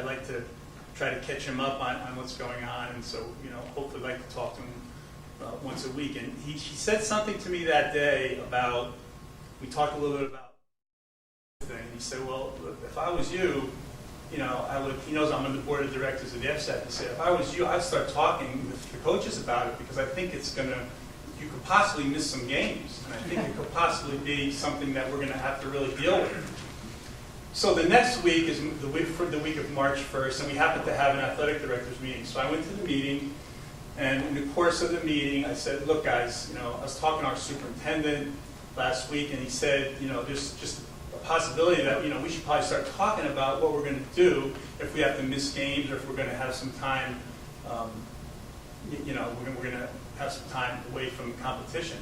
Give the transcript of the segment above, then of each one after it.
like to try to catch him up on what's going on, and so, hopefully like to talk to him once a week. And he said something to me that day about, we talked a little bit about thing. He said, well, if I was you, I would, he knows I'm on the board of directors of the FSAT. He said, if I was you, I'd start talking with the coaches about it, because I think you could possibly miss some games, and I think it could possibly be something that we're going to have to really deal with. So the next week is the week of March 1st, and we happen to have an athletic directors meeting. So I went to the meeting, and in the course of the meeting, I said, look, guys, I was talking to our superintendent last week, and he said, there's just a possibility that, we should probably start talking about what we're going to do if we have to miss games, or if we're going to have some time, we're going to have some time away from competition.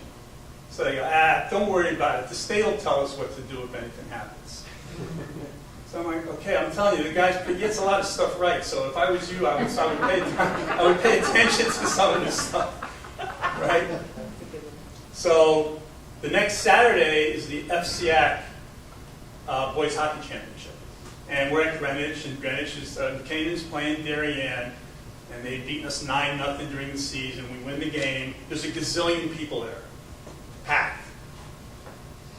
So they go, don't worry about it. The state will tell us what to do if anything happens. So I'm like, okay, I'm telling you, the guy gets a lot of stuff right. So if I was you, I would pay attention to some of this stuff, right? So the next Saturday is the FCAC Boys Hockey Championship. And we're at Greenwich, and Greenwich is, Canaan's playing Darien, and they've beaten us 9-0 during the season. We win the game. There's a gazillion people there, packed.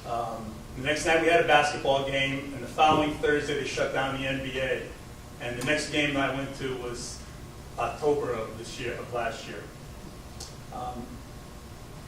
The next night we had a basketball game, and the following Thursday they shut down the NBA. And the next game that I went to was October of last year.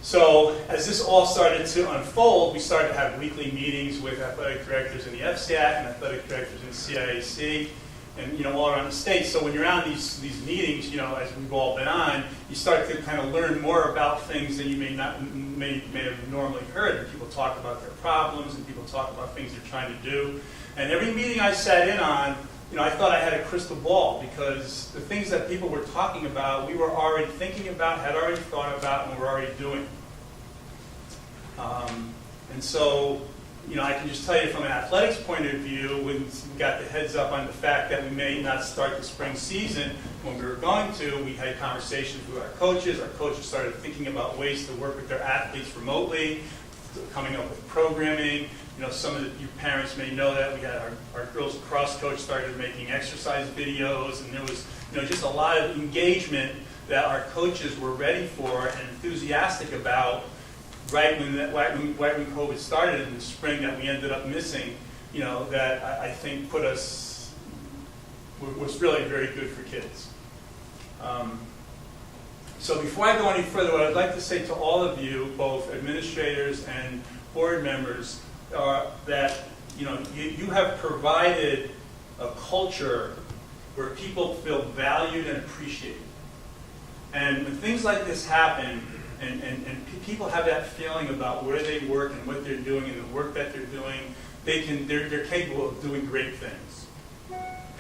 So as this all started to unfold, we started to have weekly meetings with athletic directors in the FSAT and athletic directors in the CIAC, and all around the state. So when you're on these meetings, as we've all been on, you start to kind of learn more about things than you may have normally heard. And people talk about their problems, and people talk about things they're trying to do. And every meeting I sat in on, I thought I had a crystal ball, because the things that people were talking about, we were already thinking about, had already thought about, and were already doing. And so, I can just tell you from an athletics point of view, when we got the heads up on the fact that we may not start the spring season when we were going to, we had conversations with our coaches. Our coaches started thinking about ways to work with their athletes remotely, coming up with programming. Some of you parents may know that we had our girls lacrosse coach started making exercise videos, and there was just a lot of engagement that our coaches were ready for and enthusiastic about. Right when COVID started in the spring, that we ended up missing, that I think was really very good for kids. So before I go any further, what I'd like to say to all of you, both administrators and board members, that you have provided a culture where people feel valued and appreciated. And when things like this happen, and people have that feeling about where they work and what they're doing and the work that they're doing, they're capable of doing great things.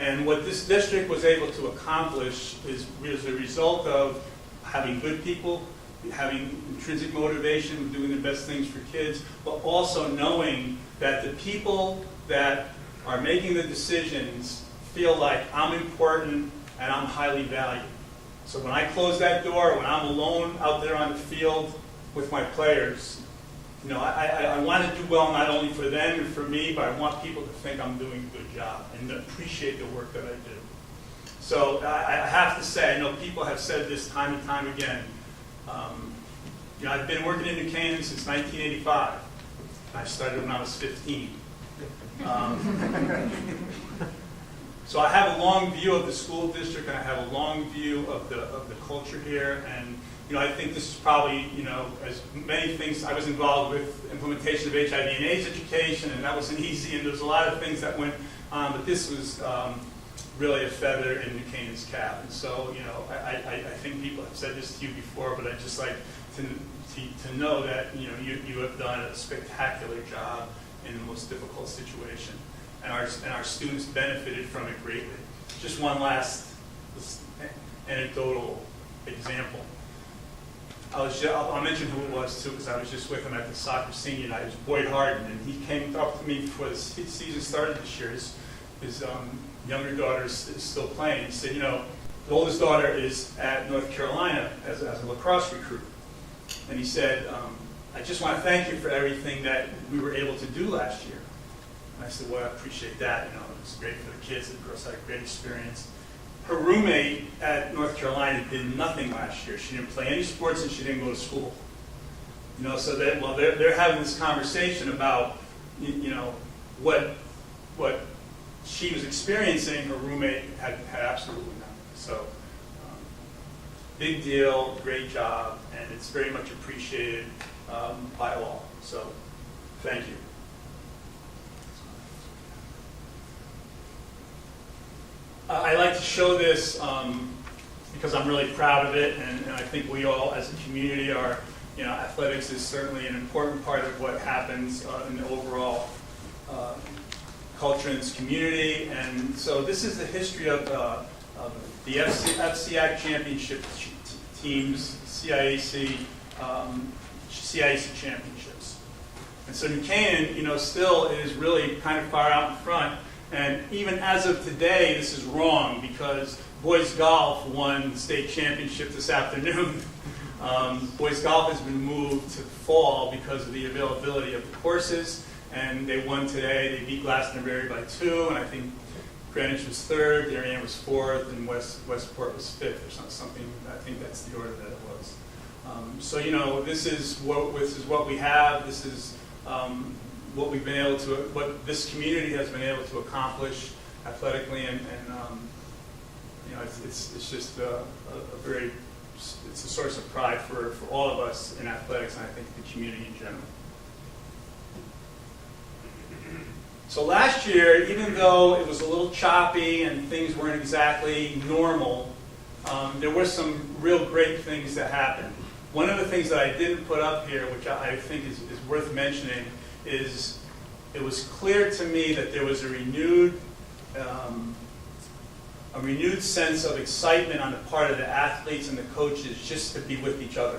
And what this district was able to accomplish is a result of having good people, having intrinsic motivation, doing the best things for kids, but also knowing that the people that are making the decisions feel like I'm important and I'm highly valued. So when I close that door, when I'm alone out there on the field with my players, I want to do well not only for them and for me, but I want people to think I'm doing a good job and to appreciate the work that I do. So I have to say, I know people have said this time and time again. I've been working in New Canaan since 1985. I started when I was 15. So I have a long view of the school district, and I have a long view of the culture here. And I think this is probably, as many things, I was involved with implementation of HIV and AIDS education, and that wasn't easy, and there's a lot of things that went on, but this was really a feather in New Canaan's cap. And so, I think people have said this to you before, but I'd just like to know that, you have done a spectacular job in the most difficult situation. And our students benefited from it greatly. Just one last anecdotal example. I'll mention who it was too, because I was just with him at the soccer senior night. It was Boyd Harden, and he came up to me before the season started this year. His younger daughter is still playing. He said, the oldest daughter is at North Carolina as a lacrosse recruit. And he said, I just want to thank you for everything that we were able to do last year. And I said, well, I appreciate that. It was great for the kids. The girls had a great experience. Her roommate at North Carolina did nothing last year. She didn't play any sports and she didn't go to school. So that while they're having this conversation about, what she was experiencing, her roommate had absolutely nothing. So, big deal, great job, and it's very much appreciated by all. So, thank you. I like to show this because I'm really proud of it, and I think we all, as a community, are. Athletics is certainly an important part of what happens in the overall culture in this community. And so this is the history of the FCAC championship teams, CIAC championships. And so New Canaan, still is really kind of far out in front. And even as of today, this is wrong because boys golf won the state championship this afternoon. Boys golf has been moved to fall because of the availability of the courses, and they won today. They beat Glastonbury by 2, and I think Greenwich was 3rd, Darien was 4th, and Westport was 5th or something. I think that's the order that it was. So this is what we have. This is what we've been able to, what this community has been able to accomplish athletically, and it's just a very. It's a source of pride for all of us in athletics, and I think the community in general. So last year, even though it was a little choppy and things weren't exactly normal, there were some real great things that happened. One of the things that I didn't put up here, which I think is worth mentioning, is it was clear to me that there was a renewed sense of excitement on the part of the athletes and the coaches just to be with each other,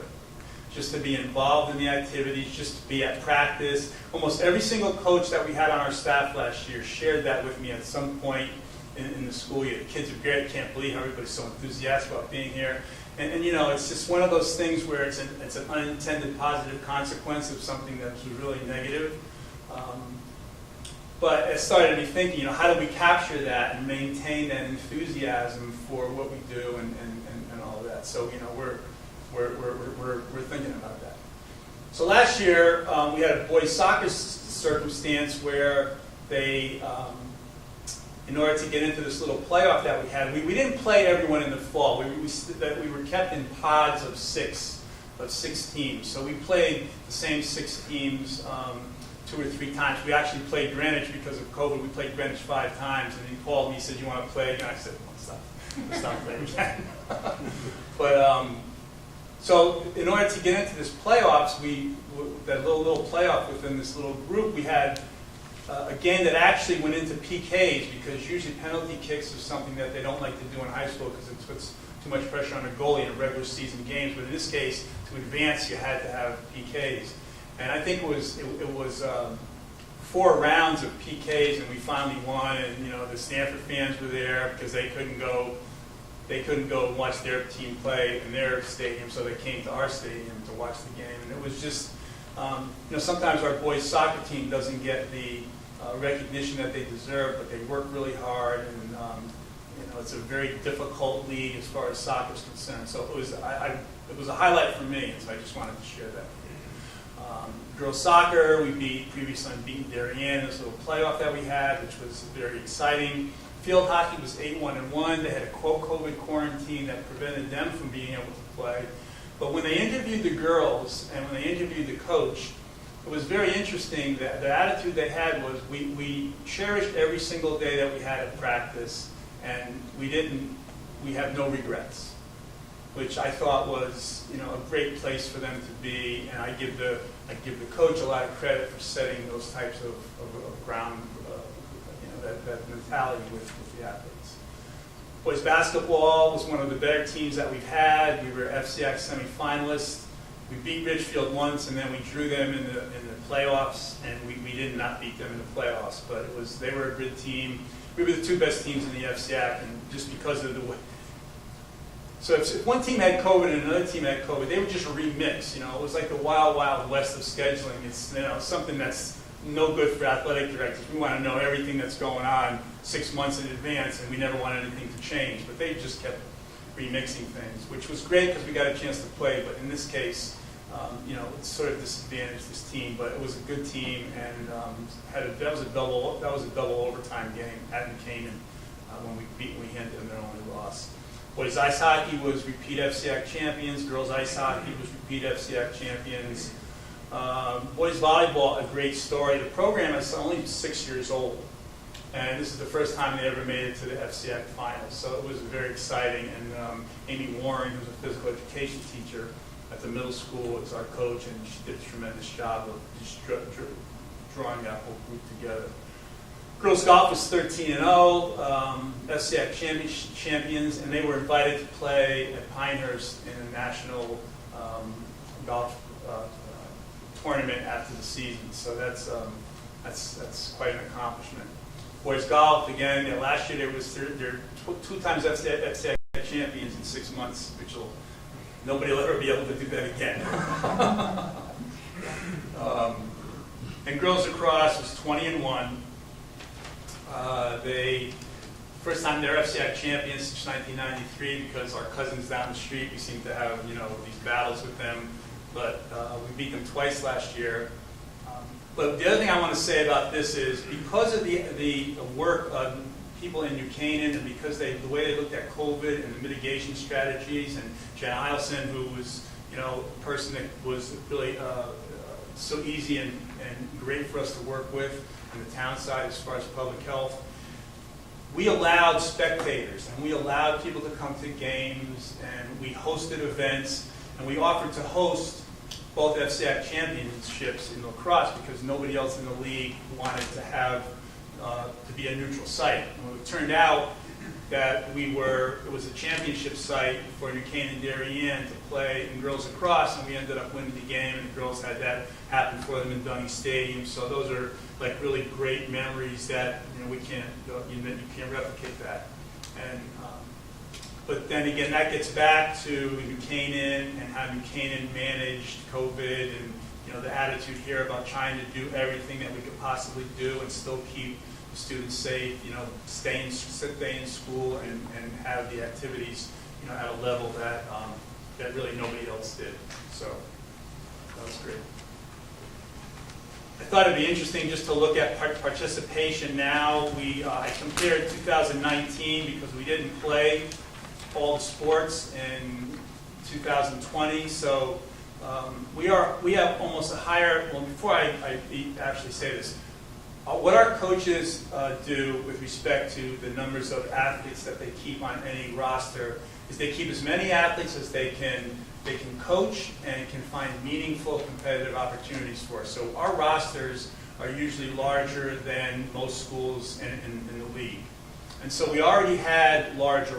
just to be involved in the activities, just to be at practice. Almost every single coach that we had on our staff last year shared that with me at some point in the school year. The kids are great. I can't believe how everybody's so enthusiastic about being here. And it's just one of those things where it's an unintended positive consequence of something that was really negative. But it started me thinking, how do we capture that and maintain that enthusiasm for what we do and all of that? So, we're thinking about that. So last year we had a boys soccer circumstance where they, in order to get into this little playoff that we had, we didn't play everyone in the fall. We were kept in pods of six teams. So we played the same 6 teams. 2 or 3 times. We actually played Greenwich because of COVID. We played Greenwich 5 times, and he called me. He said, "You want to play?" And I said, "Let's stop playing again." But so, in order to get into this playoffs, that little playoff within this little group, we had a game that actually went into PKs because usually penalty kicks is something that they don't like to do in high school because it puts too much pressure on a goalie in regular season games. But in this case, to advance, you had to have PKs. And I think it was 4 rounds of PKs, and we finally won. And the Stanford fans were there because they couldn't go and watch their team play in their stadium, so they came to our stadium to watch the game. And it was just, sometimes our boys soccer team doesn't get the recognition that they deserve, but they work really hard, and it's a very difficult league as far as soccer is concerned. So it was a highlight for me, and so I just wanted to share that. Girls soccer, we beat previously unbeaten Darien, this little playoff that we had, which was very exciting. Field hockey was 8-1-1. They had a COVID quarantine that prevented them from being able to play. But when they interviewed the girls and when they interviewed the coach, it was very interesting that the attitude they had was we cherished every single day that we had at practice, and we have no regrets, which I thought was a great place for them to be, and I give the coach a lot of credit for setting those types of ground, that mentality with the athletes. Boys basketball was one of the better teams that we've had. We were FCAC semifinalists. We beat Ridgefield once, and then we drew them in the playoffs, and we did not beat them in the playoffs, but they were a good team. We were the 2 best teams in the FCAC, and just because of the way. So if one team had COVID and another team had COVID, they would just remix. It was like the wild, wild west of scheduling. It's something that's no good for athletic directors. We want to know everything that's going on 6 months in advance, and we never want anything to change. But they just kept remixing things, which was great because we got a chance to play. But in this case, it sort of disadvantaged this team. But it was a good team, and that was a double overtime game at Canaan when we handed them their only loss. Boys ice hockey was repeat FCIAC champions. Girls ice hockey was repeat FCIAC champions. Boys volleyball, a great story. The program is only 6 years old, and this is the first time they ever made it to the FCIAC finals. So it was very exciting. And Amy Warren, who's a physical education teacher at the middle school, is our coach, and she did a tremendous job of just drawing that whole group together. Girls golf was 13-0, FCIAC champions, and they were invited to play at Pinehurst in a national golf tournament after the season. So that's quite an accomplishment. Boys golf, again, last year they're 2 times FCIAC champions in 6 months, which nobody will ever be able to do that again. And girls lacrosse was 20-1. They first time they're FCIAC champions since 1993 because our cousins down the street, we seem to have these battles with them. But we beat them twice last year. But the other thing I want to say about this is because of the work of people in New Canaan, and because the way they looked at COVID and the mitigation strategies, and Jen Eilson, who was a person that was really so easy and great for us to work with on the town side as far as public health. We allowed spectators, and we allowed people to come to games, and we hosted events, and we offered to host both FCIAC championships in lacrosse because nobody else in the league wanted to have to be a neutral site. And it turned out that it was a championship site for New Canaan Darien to play in girls lacrosse, and we ended up winning the game, and the girls had that happen for them in Dunning Stadium. So those are like really great memories that you can't replicate that. And but then again, that gets back to New Canaan and how New Canaan managed COVID, and the attitude here about trying to do everything that we could possibly do and still keep the students safe. Stay in school and have the activities at a level that that really nobody else did. So that was great. I thought it'd be interesting just to look at participation now. I compared 2019 because we didn't play all the sports in 2020. So we have almost a higher. Well, before I actually say this, what our coaches do with respect to the numbers of athletes that they keep on any roster is they keep as many athletes as they can coach and can find meaningful competitive opportunities for. So our rosters are usually larger than most schools in the league. And so we already had large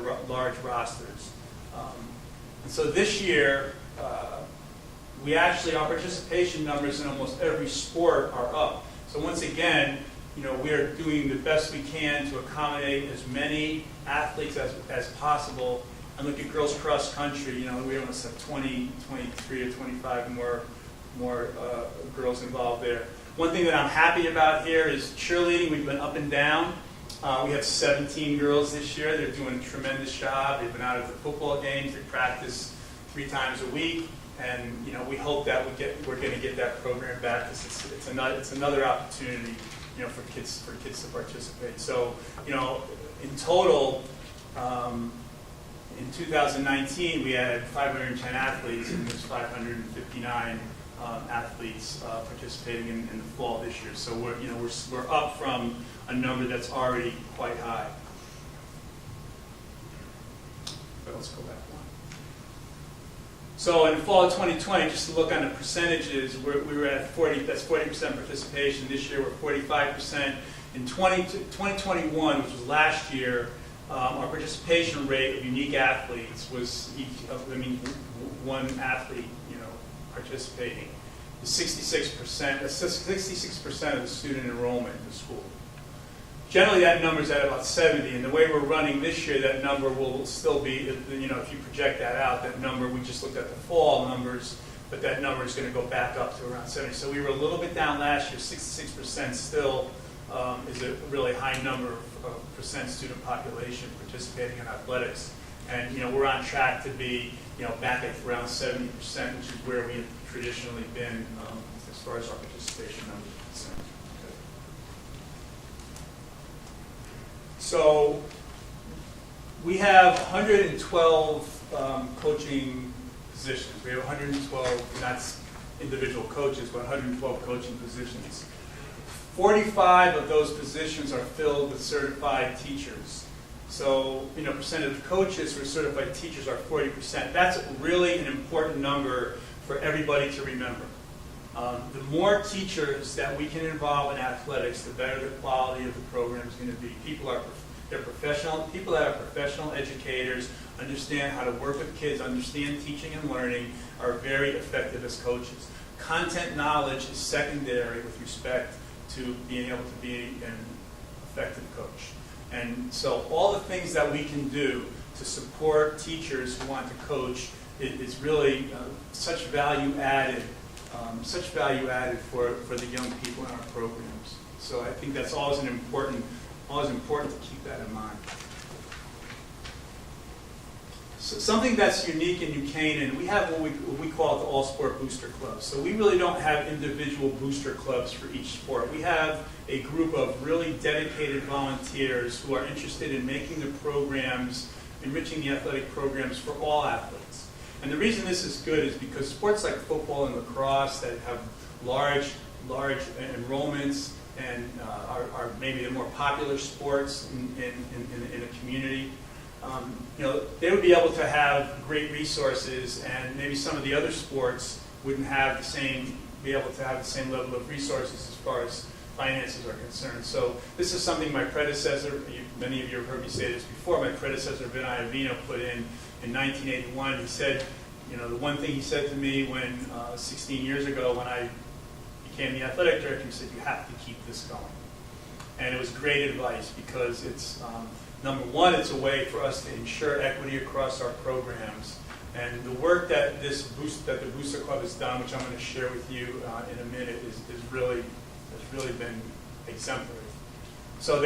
rosters. And so this year, our participation numbers in almost every sport are up. So once again, we are doing the best we can to accommodate as many athletes as possible. And look at girls cross country. We almost have 23 or 25 more girls involved there. One thing that I'm happy about here is cheerleading. We've been up and down. We have 17 girls this year. They're doing a tremendous job. They've been out at the football games. They practice 3 times a week, and we hope that we're going to get that program back. It's another opportunity, for kids to participate. So, in total, in 2019 we had 510 athletes, and there's 559 athletes participating in the fall this year. So we're up from a number that's already quite high. But let's go back one. So in the fall of 2020, just to look on the percentages, we were at 40. That's 40% participation. This year we're 45%. In 2021, which was last year, our participation rate of unique athletes was one athlete, participating is 66%. That's 66% of the student enrollment in the school. Generally, that number is at about 70, and the way we're running this year, that number will still be, if you project that out, that number, we just looked at the fall numbers, but that number is going to go back up to around 70. So we were a little bit down last year. 66% still is a really high number of percent student population participating in athletics. And we're on track to be back at around 70%, which is where we have traditionally been as far as our participation numbers are concerned. Okay. So we have 112 coaching positions. We have 112, not individual coaches, but 112 coaching positions. 45 of those positions are filled with certified teachers. So, percent of coaches who are certified teachers are 40%. That's really an important number for everybody to remember. The more teachers that we can involve in athletics, the better the quality of the program is going to be. They're professional. People that are professional educators, understand how to work with kids, understand teaching and learning, are very effective as coaches. Content knowledge is secondary with respect to being able to be an effective coach. And so all the things that we can do to support teachers who want to coach is really such value added for the young people in our programs. So I think that's always important to keep that in mind. So something that's unique in New Canaan, we have what we call the All-Sport Booster Club. So we really don't have individual booster clubs for each sport. We have a group of really dedicated volunteers who are interested in making the programs, enriching the athletic programs for all athletes. And the reason this is good is because sports like football and lacrosse that have large enrollments and are maybe the more popular sports in a community, they would be able to have great resources, and maybe some of the other sports wouldn't have be able to have the same level of resources as far as finances are concerned. So this is something my predecessor, many of you have heard me say this before, my predecessor Vinay Avino put in 1981. He said, the one thing he said to me when 16 years ago when I became the athletic director, he said, you have to keep this going. And it was great advice because it's, number one, it's a way for us to ensure equity across our programs. And the work that the Booster Club has done, which I'm going to share with you in a minute, has really been exemplary. So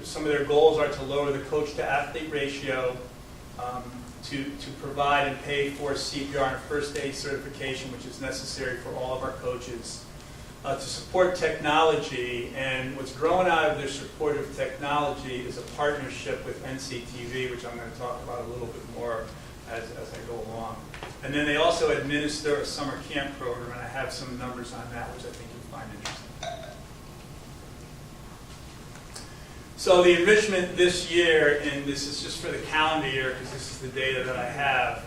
some of their goals are to lower the coach-to-athlete ratio, to provide and pay for CPR and first aid certification, which is necessary for all of our coaches, to support technology. And what's growing out of their support of technology is a partnership with NCTV, which I'm going to talk about a little bit more as I go along. And then they also administer a summer camp program, and I have some numbers on that, which I think you'll find interesting. So the enrichment this year, and this is just for the calendar year because this is the data that I have.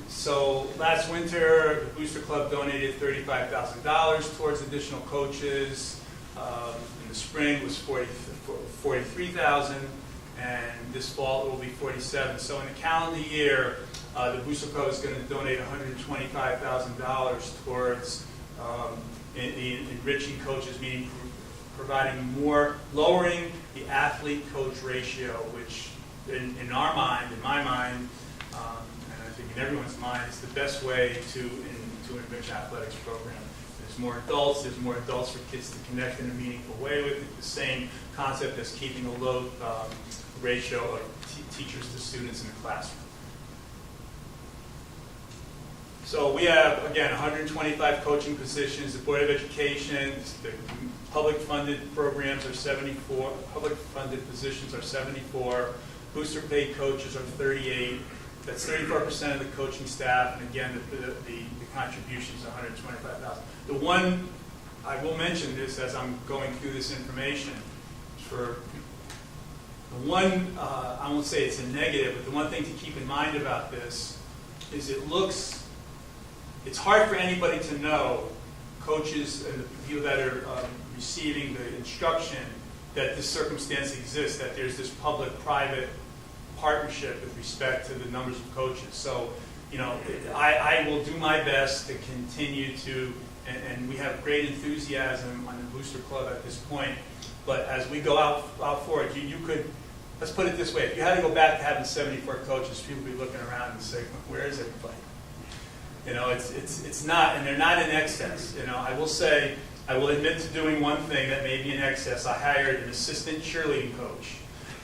So last winter, the Booster Club donated $35,000 towards additional coaches. In the spring was $43,000, and this fall it will be $47,000. So in the calendar year, the Booster Club is going to donate $125,000 towards enriching coaches, meaning lowering the athlete-coach ratio, which in my mind, and I think in everyone's mind, is the best way to enrich athletics program. There's more adults for kids to connect in a meaningful way with. It's the same concept as keeping a low ratio of teachers to students in the classroom. So we have, again, 125 coaching positions. The Board of Education, the public-funded programs are 74. Public-funded positions are 74. Booster-paid coaches are 38. That's 34% of the coaching staff. And again, the contribution is $125,000. The one, I will mention this as I'm going through this information, I won't say it's a negative, but the one thing to keep in mind about this is it's hard for anybody to know, coaches and the people that are receiving the instruction, that this circumstance exists, that there's this public-private partnership with respect to the numbers of coaches. So, I will do my best to continue to, and we have great enthusiasm on the Booster Club at this point, but as we go out forward, you could, let's put it this way, if you had to go back to having 74 coaches, people would be looking around and saying, where is everybody? You know, it's not, and they're not in excess. You know, I will say, I will admit to doing one thing that may be in excess. I hired an assistant cheerleading coach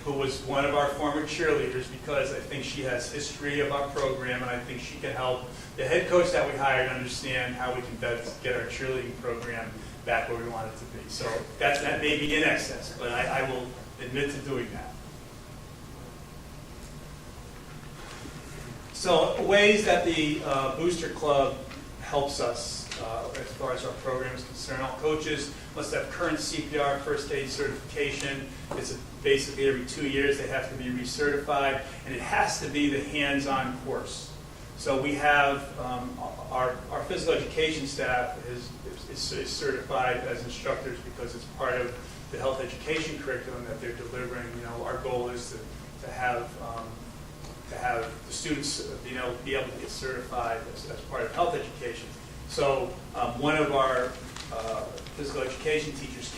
who was one of our former cheerleaders because I think she has history of our program and I think she can help the head coach that we hired understand how we can best get our cheerleading program back where we want it to be. So that may be in excess, but I will admit to doing that. So ways that the Booster Club helps us as far as our program is concerned. All coaches must have current CPR first aid certification. It's basically every 2 years they have to be recertified, and it has to be the hands-on course. So we have our physical education staff is certified as instructors because it's part of the health education curriculum that they're delivering. You know, our goal is to have the students be able to get certified as part of health education. So one of our physical education teachers,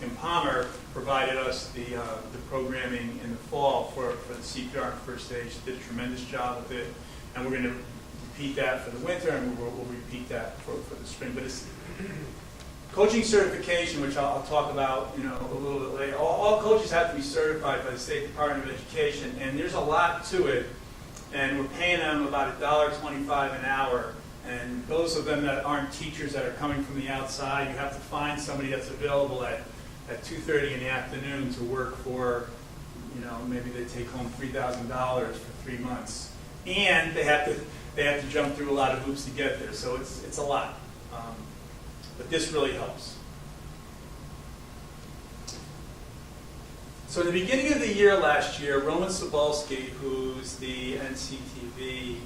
Kim Palmer, provided us the programming in the fall for the CPR and first aid. She did a tremendous job with it, and we're going to repeat that for the winter, and we'll repeat that for the spring. But it's coaching certification, which I'll talk about, you know, a little bit later. All coaches have to be certified by the State Department of Education, and there's a lot to it. And we're paying them about $1.25 an hour. And those of them that aren't teachers that are coming from the outside, you have to find somebody that's available at 2:30 in the afternoon to work for, you know, maybe they take home $3,000 for 3 months, and they have to jump through a lot of hoops to get there. So it's a lot, but this really helps. So in the beginning of the year last year, Roman Sobolski, who's the NCTV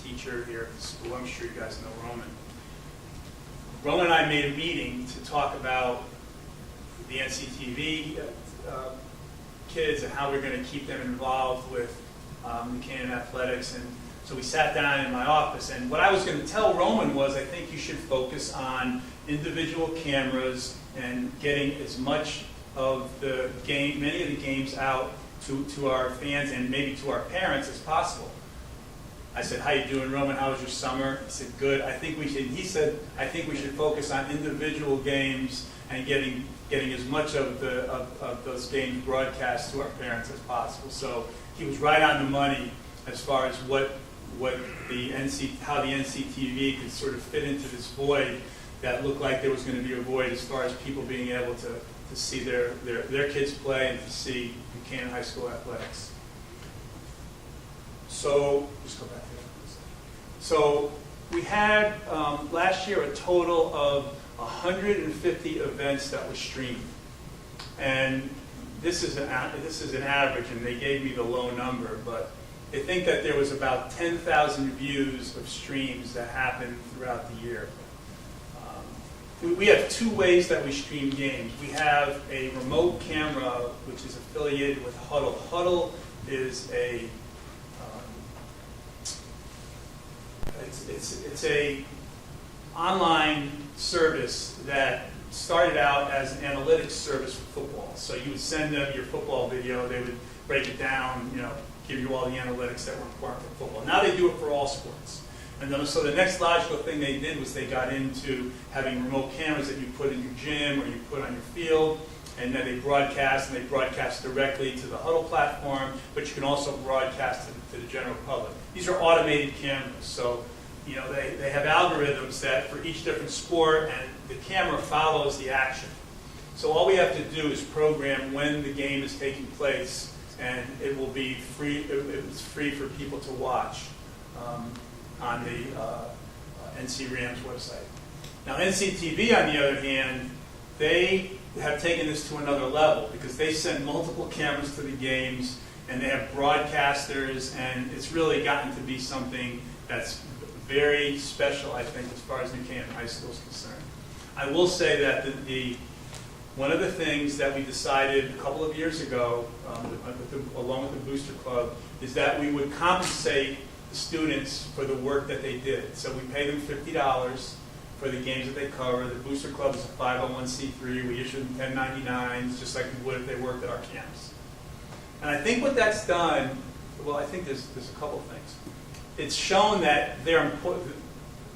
teacher here at the school, I'm sure you guys know Roman. Roman and I made a meeting to talk about the NCTV kids and how we're going to keep them involved with the Canaan athletics. And so we sat down in my office, and what I was going to tell Roman was, I think you should focus on individual cameras and getting as much of the game, many of the games out to our fans and maybe to our parents as possible. I said, "How you doing, Roman? How was your summer?" He said, "Good." He said, "I think we should focus on individual games and getting as much of those games broadcast to our parents as possible." So he was right on the money as far as how the NCTV could sort of fit into this void that looked like there was going to be a void as far as people being able to see their kids play and to see Canaan High School athletics. So, just go back to that. So, we had last year a total of 150 events that were streamed. And this is an average, and they gave me the low number, but they think that there was about 10,000 views of streams that happened throughout the year. We have two ways that we stream games. We have a remote camera, which is affiliated with Huddle. Huddle is it's a online service that started out as an analytics service for football. So you would send them your football video, they would break it down, you know, give you all the analytics that were required for football. Now they do it for all sports. And then, so the next logical thing they did was they got into having remote cameras that you put in your gym or you put on your field, and then they broadcast directly to the Huddle platform, but you can also broadcast to the general public. These are automated cameras, so you know they have algorithms that for each different sport, and the camera follows the action. So all we have to do is program when the game is taking place, and it will be free. It's free for people to watch on the NC Rams website. Now NCTV, on the other hand, they have taken this to another level because they send multiple cameras to the games and they have broadcasters, and it's really gotten to be something that's very special, I think, as far as New Canaan High School is concerned. I will say that one of the things that we decided a couple of years ago, along with the Booster Club, is that we would compensate the students for the work that they did. So we pay them $50 for the games that they cover. The Booster Club is a 501c3. We issue them 1099s, just like we would if they worked at our camps. And I think what that's done, well, I think there's a couple of things. It's shown that they're important.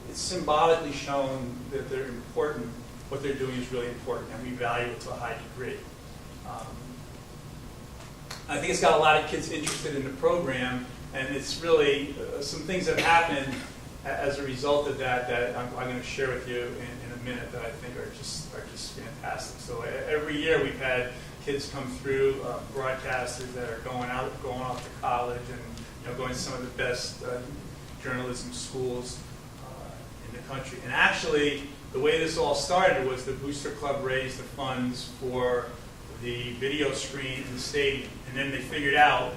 it's symbolically shown that they're important. What they're doing is really important, and we value it to a high degree. I think it's got a lot of kids interested in the program, and it's really some things have happened as a result of that I'm going to share with you in a minute that I think are just fantastic. So every year we've had kids come through, broadcasters that are going off to college, and going to some of the best journalism schools in the country. And actually, the way this all started was the Booster Club raised the funds for the video screen in the stadium, and then we figured out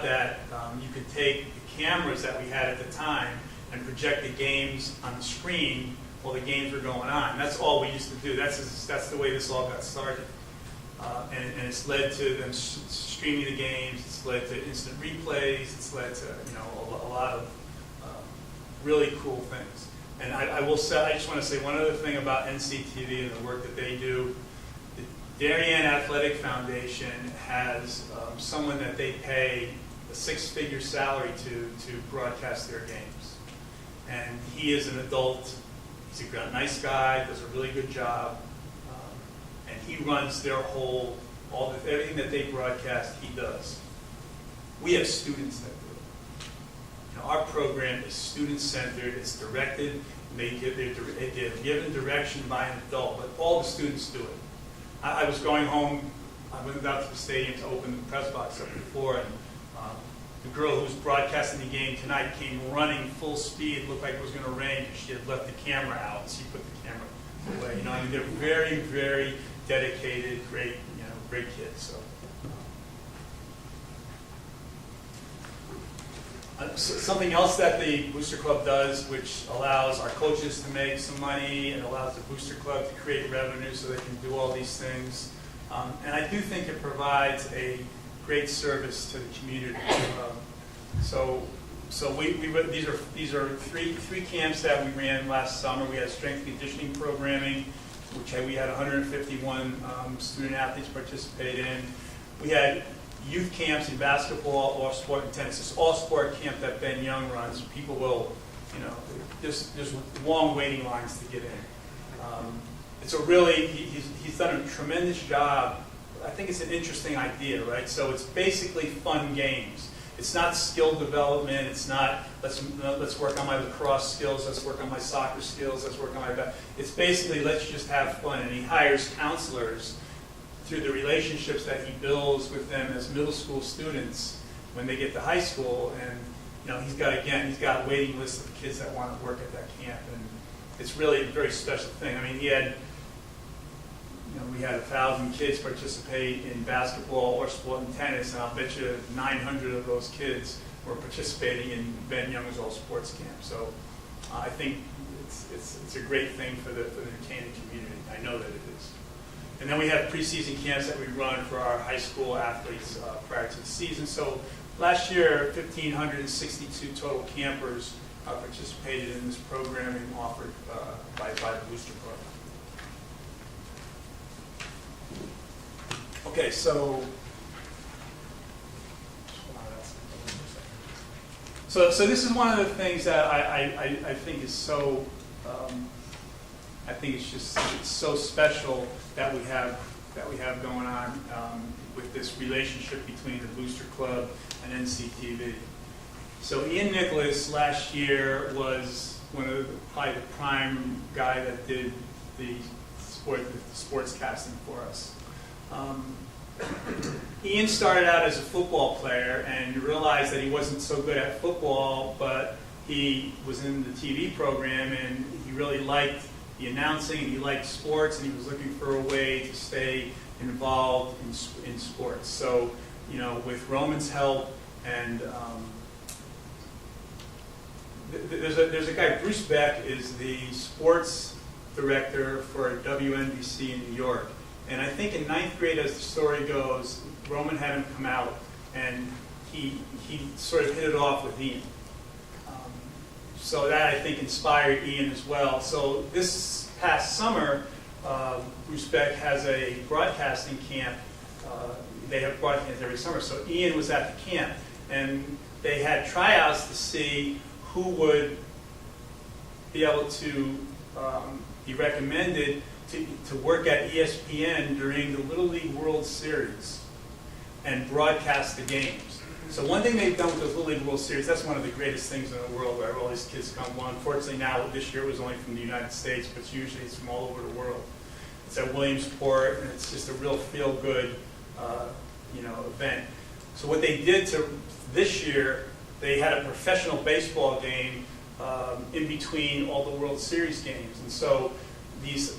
that you could take the cameras that we had at the time and project the games on the screen while the games were going on. And that's all we used to do. That's the way this all got started, and it's led to them streaming the games. It's led to instant replays. It's led to a lot of really cool things. And I just want to say one other thing about NCTV and the work that they do. The Darien Athletic Foundation has someone that they pay a six-figure salary to broadcast their games. And he is an adult. He's a nice guy, does a really good job, and he runs their everything that they broadcast, he does. We have students that do it. Our program is student-centered. It's directed. They're given direction by an adult, but all the students do it. I was going home. I went out to the stadium to open the press box up before, and the girl who was broadcasting the game tonight came running full speed. It looked like it was going to rain because she had left the camera out, and she put the camera away. They're very, very dedicated, great kids. So something else that the Booster Club does, which allows our coaches to make some money and allows the Booster Club to create revenue so they can do all these things. And I do think it provides a great service to the community. So these are three camps that we ran last summer. We had strength conditioning programming, which we had 151 student athletes participate in. We had youth camps in basketball, all sport, and tennis. This all-sport camp that Ben Young runs, people will, there's long waiting lines to get in. It's he's done a tremendous job. I think it's an interesting idea, right? So it's basically fun games. It's not skill development. It's not let's work on my lacrosse skills. Let's work on my soccer skills. Let's work on my It's basically let's just have fun. And he hires counselors through the relationships that he builds with them as middle school students when they get to high school. And he's got a waiting list of kids that want to work at that camp, and it's really a very special thing. I mean, we had 1,000 kids participate in basketball or sport and tennis, and I'll bet you 900 of those kids were participating in Ben Young's all sports camp. So I think it's a great thing for the Canaan community. I know that it is. And then we have preseason camps that we run for our high school athletes prior to the season. So last year, 1,562 total campers participated in this programming offered by the Booster Club. Okay, so this is one of the things that I think is so. I think it's so special that we have going on with this relationship between the Booster Club and NCTV. So Ian Nicholas last year was probably the prime guy that did the sports casting for us. Ian started out as a football player and realized that he wasn't so good at football, but he was in the TV program and he really liked the announcing, and he liked sports, and he was looking for a way to stay involved in sports. So, with Roman's help, and there's a guy, Bruce Beck is the sports director for WNBC in New York. And I think in 9th grade, as the story goes, Roman had him come out, and he sort of hit it off with Ian. So that, I think, inspired Ian as well. So this past summer, Bruce Beck has a broadcasting camp. They have broadcast every summer. So Ian was at the camp, and they had tryouts to see who would be able to be recommended to work at ESPN during the Little League World Series and broadcast the games. So one thing they've done with those Little League World Series, that's one of the greatest things in the world, where all these kids come. Well, unfortunately now, this year it was only from the United States, but usually it's from all over the world. It's at Williamsport, and it's just a real feel-good, event. So what they did this year, they had a professional baseball game in between all the World Series games, and so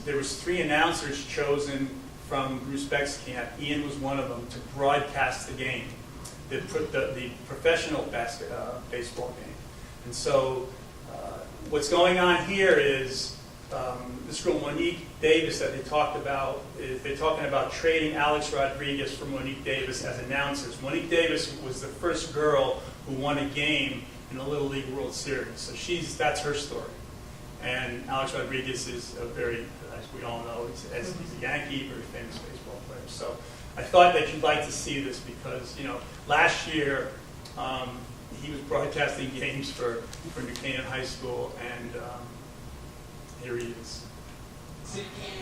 there was 3 announcers chosen from Bruce Beck's camp. Ian was one of them to broadcast the game, the professional baseball game. And so what's going on here is this girl Monique Davis that they talked about. They're talking about trading Alex Rodriguez for Monique Davis as announcers. Monique Davis was the first girl who won a game in the Little League World Series. So that's her story. And Alex Rodriguez is a very, as we all know, he's a Yankee, very famous baseball player. So I thought that you'd like to see this because, last year he was broadcasting games for New Canaan High School, and here he is.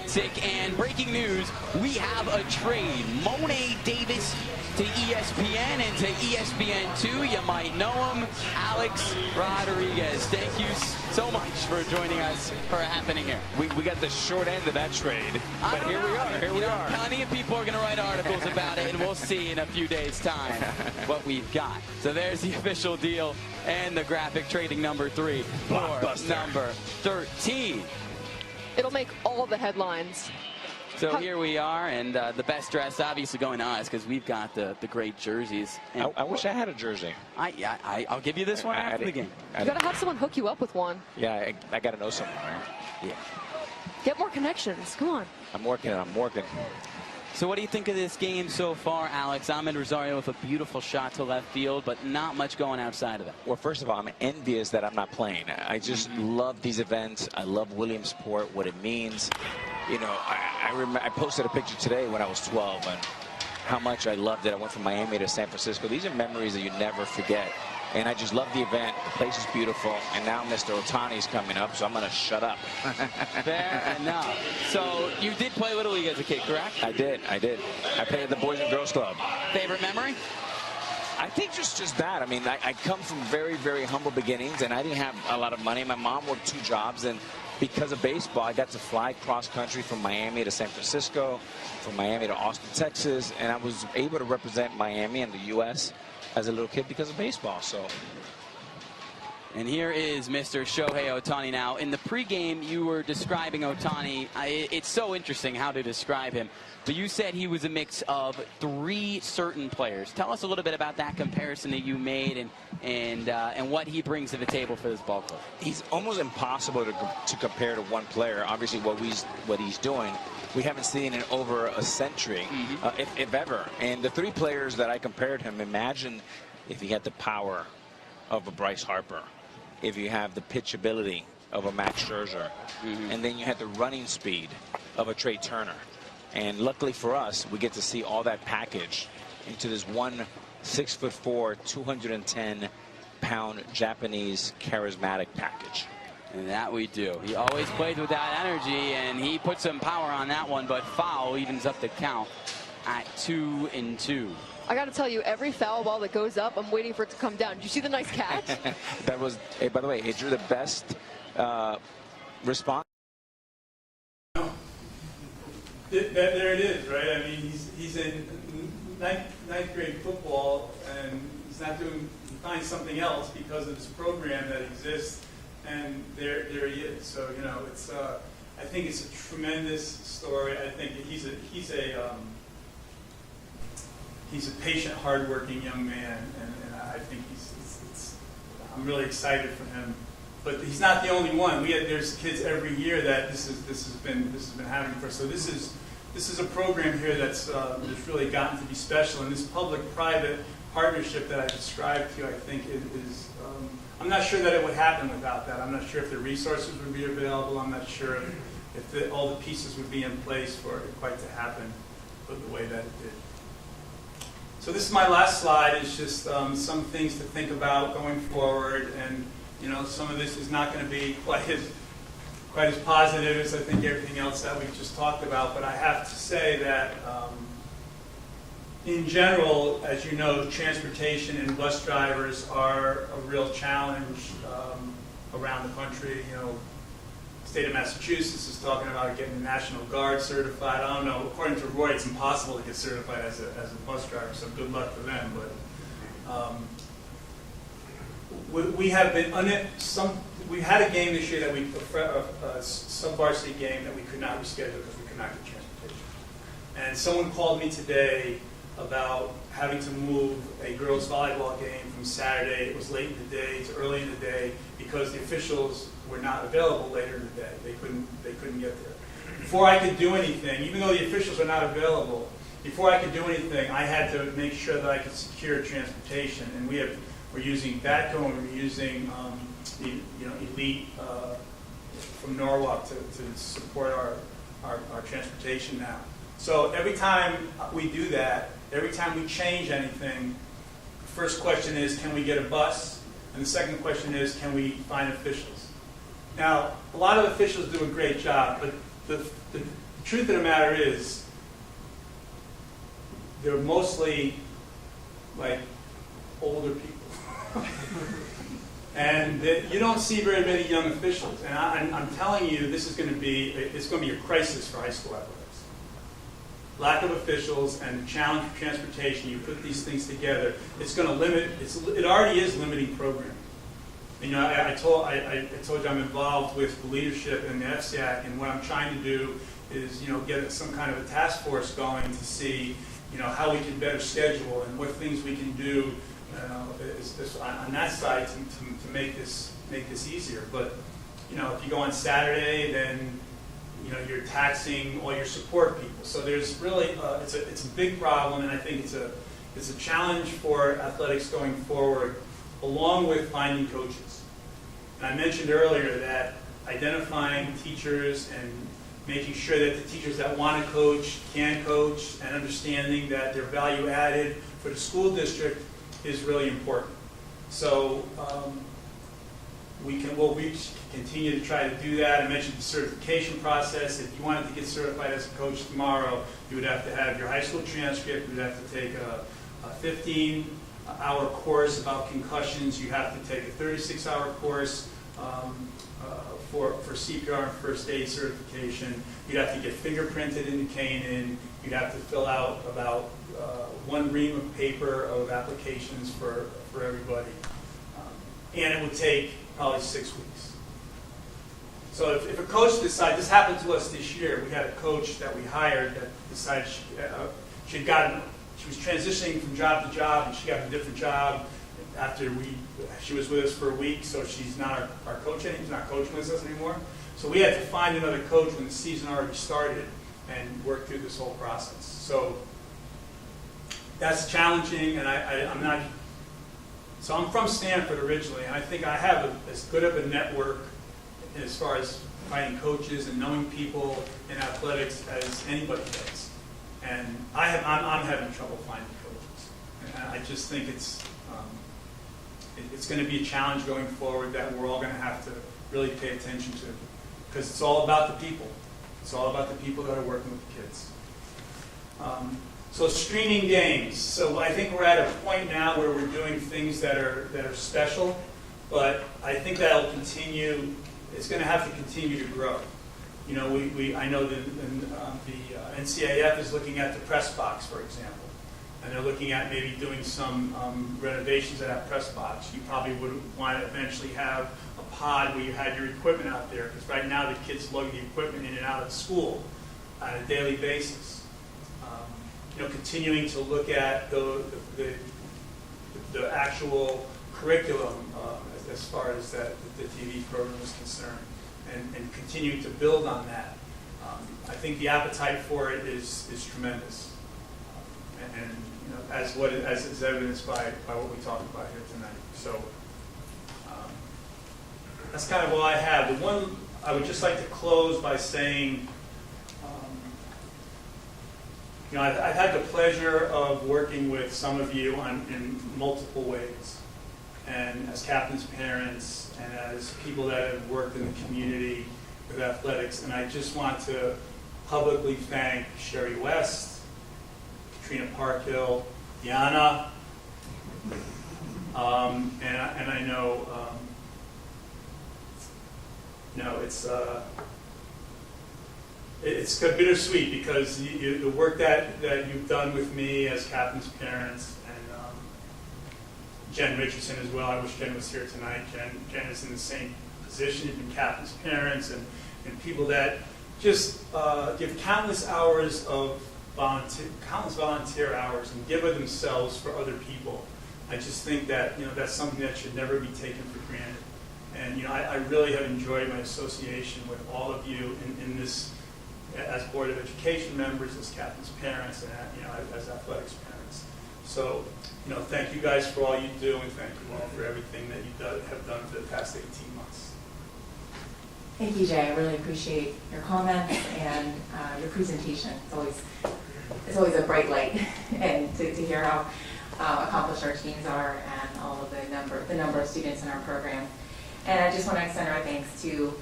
Sick, and breaking news, we have a trade. Monet Davis to ESPN and to ESPN2. You might know him, Alex Rodriguez. Thank you so much for joining us for happening here. We got the short end of that trade, but here we are. Plenty of people are going to write articles about it, and we'll see in a few days' time what we've got. So there's the official deal and the graphic trading number 3 for number 13. It'll make all the headlines. So here we are, and the best dress obviously going to us because we've got the great jerseys. And I wish I had a jersey. I'll give you this one after the game. You got to have someone hook you up with one. Yeah, I got to know someone, right? Yeah. Get more connections. Come on. I'm working. So what do you think of this game so far, Alex? Ahmed Rosario with a beautiful shot to left field, but not much going outside of that. Well, first of all, I'm envious that I'm not playing. I just love these events. I love Williamsport, what it means. I remember I posted a picture today when I was 12 and how much I loved it. I went from Miami to San Francisco. These are memories that you never forget. And I just love the event. The place is beautiful. And now Mr. Otani's coming up, so I'm going to shut up. Fair enough. So you did play Little League as a kid, correct? I did. I played at the Boys and Girls Club. Favorite memory? I think just that. I mean, I come from very, very humble beginnings, and I didn't have a lot of money. My mom worked 2 jobs, and because of baseball, I got to fly cross-country from Miami to San Francisco, from Miami to Austin, Texas, and I was able to represent Miami and the U.S. as a little kid because of baseball. And here is Mr. Shohei Ohtani now. In the pregame, you were describing Ohtani. It's so interesting how to describe him. But you said he was a mix of 3 certain players. Tell us a little bit about that comparison that you made and what he brings to the table for this ball club. He's almost impossible to compare to one player. Obviously, what he's doing, we haven't seen in over a century, if ever. And the 3 players that I compared him, imagine if he had the power of a Bryce Harper, if you have the pitchability of a Max Scherzer, and then you had the running speed of a Trey Turner. And luckily for us, we get to see all that package into this one 6'4", 210-pound Japanese charismatic package. And that we do. He always plays with that energy, and he put some power on that one, but foul evens up the count at 2-2. I got to tell you, every foul ball that goes up, I'm waiting for it to come down. Did you see the nice catch? That was, hey, by the way, it drew the best response. There it is, right? I mean, he's in ninth grade football, and he's not doing. He finds something else because of this program that exists, and there he is. So it's. I think it's a tremendous story. I think he's a patient, hardworking young man, and I think I'm really excited for him. But he's not the only one. There's kids every year that this has been happening for. So this is a program here that's really gotten to be special. And this public-private partnership that I described to you, I think is. I'm not sure that it would happen without that. I'm not sure if the resources would be available. I'm not sure if all the pieces would be in place for it quite to happen the way that it did. So this is my last slide. It's just some things to think about going forward, and you know, some of this is not going to be quite as positive as I think everything else that we've just talked about, but I have to say that in general, as you know, transportation and bus drivers are a real challenge around the country. You know, the state of Massachusetts is talking about getting the National Guard certified. I don't know. According to Roy, it's impossible to get certified as a bus driver, so good luck to them. But we have been we had a game this year that a sub-varsity game that we could not reschedule because we could not get transportation. And someone called me today about having to move a girls' volleyball game from Saturday. It was late in the day to early in the day because the officials were not available later in the day. They couldn't get there. Before I could do anything, even though the officials were not available, before I could do anything, I had to make sure that I could secure transportation. And we're using Batco and we're using Elite from Norwalk to support our transportation now. So every time we do that, every time we change anything, the first question is, can we get a bus? And the second question is, can we find officials? Now, a lot of officials do a great job, but the truth of the matter is, they're mostly like older people. And you don't see very many young officials. And I'm telling you, it's going to be a crisis for high school athletics. Lack of officials and the challenge of transportation, you put these things together, it's going to limit, it already is limiting programming. You know, I told you I'm involved with the leadership in the FCAC, and what I'm trying to do is, you know, get some kind of a task force going to see, you know, how we can better schedule and what things we can do on that side to make this easier. But, you know, if you go on Saturday, then, you know, you're taxing all your support people. So there's really it's a big problem, and I think it's a challenge for athletics going forward, along with finding coaches. And I mentioned earlier that identifying teachers and making sure that the teachers that want to coach can coach, and understanding that they're value added for the school district is really important. So we'll continue to try to do that. I mentioned the certification process. If you wanted to get certified as a coach tomorrow, you would have to have your high school transcript. You would have to take a 15-hour course about concussions. You have to take a 36-hour course for CPR and first aid certification. You'd have to get fingerprinted into Canaan. You'd have to fill out about one ream of paper of applications for everybody. And it would take probably 6 weeks. So if a coach decides, this happened to us this year, we had a coach that we hired that decided she was transitioning from job to job, and she got a different job after she was with us for a week, so she's not our coach anymore, she's not coaching with us anymore. So we had to find another coach when the season already started and work through this whole process. So that's challenging, and I'm from Stanford originally, and I think I have as good of a network as far as finding coaches and knowing people in athletics as anybody does. And I'm having trouble finding coaches. And I just think it's going to be a challenge going forward that we're all going to have to really pay attention to, because it's all about the people. It's all about the people that are working with the kids. So streaming games. So I think we're at a point now where we're doing things that are special, but I think that'll continue. It's going to have to continue to grow. You know, I know the NCAF is looking at the press box, for example, and they're looking at maybe doing some renovations of that press box. You probably would want to eventually have a pod where you had your equipment out there, because right now the kids lug the equipment in and out of school on a daily basis. You know, continuing to look at the actual curriculum as far as the TV program is concerned, and continuing to build on that. I think the appetite for it is tremendous, and you know, as is evidenced by what we talked about here tonight. So that's kind of all I have. The one I would just like to close by saying, you know, I've had the pleasure of working with some of you in multiple ways. and as captains, parents, and as people that have worked in the community with athletics. And I just want to publicly thank Sherry West, Katrina Parkhill, Diana, and I know, it's bittersweet because the work that you've done with me as captain's parents, and Jen Richardson as well. I wish Jen was here tonight. Jen is in the same position. You've been captain's parents and people that just give countless hours of volunteer hours and give of themselves for other people. I just think that that's something that should never be taken for granted. And I really have enjoyed my association with all of you in this, as Board of Education members, as captain's parents, and as athletics parents. So thank you guys for all you do, and thank you all for everything that you have done for the past 18 months. Thank you, Jay. I really appreciate your comments and your presentation. It's always a bright light, and to hear how accomplished our teams are and all of the number of students in our program. And I just want to extend our thanks to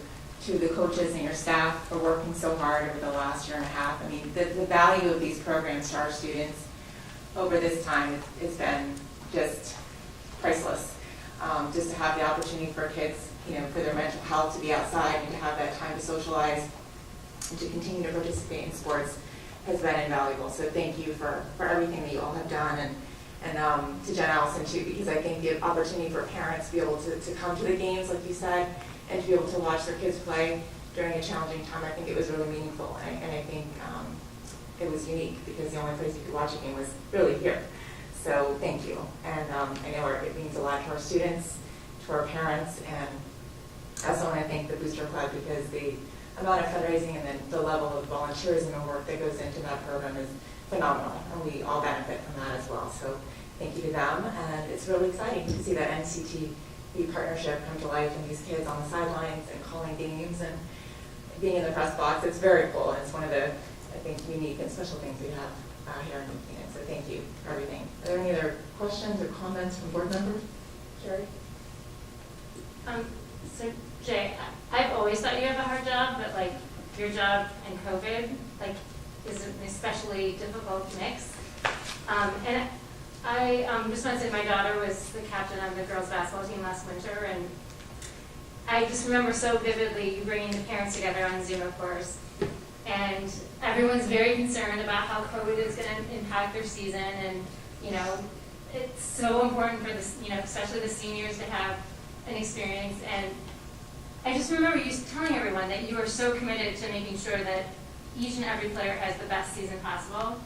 the coaches and your staff for working so hard over the last year and a half. I mean, the value of these programs to our students over this time has been just priceless. Just to have the opportunity for kids, for their mental health to be outside and to have that time to socialize and to continue to participate in sports has been invaluable. So thank you for everything that you all have done, and to Jen Allison too, because I think the opportunity for parents to be able to come to the games, like you said, and to be able to watch their kids play during a challenging time, I think it was really meaningful, and I think it was unique because the only place you could watch a game was really here. So thank you, and I know it means a lot to our students, to our parents, and I also want to thank the Booster Club because the amount of fundraising and then the level of volunteerism and work that goes into that program is phenomenal, and we all benefit from that as well. So thank you to them, and it's really exciting to see that NCTP partnership come to life and these kids on the sidelines and calling games and being in the press box. It's very cool, and it's one of the, I think, unique and special things we have here in Canaan. So thank you for everything. Are there any other questions or comments from board members? Sherry? So Jay, I've always thought you have a hard job, but like your job and COVID, like, is an especially difficult mix. And I just want to say my daughter was the captain of the girls basketball team last winter, and I just remember so vividly you bringing the parents together on Zoom, of course, and everyone's very concerned about how COVID is going to impact their season, and it's so important for this, especially the seniors to have an experience. And I just remember you telling everyone that you are so committed to making sure that each and every player has the best season possible.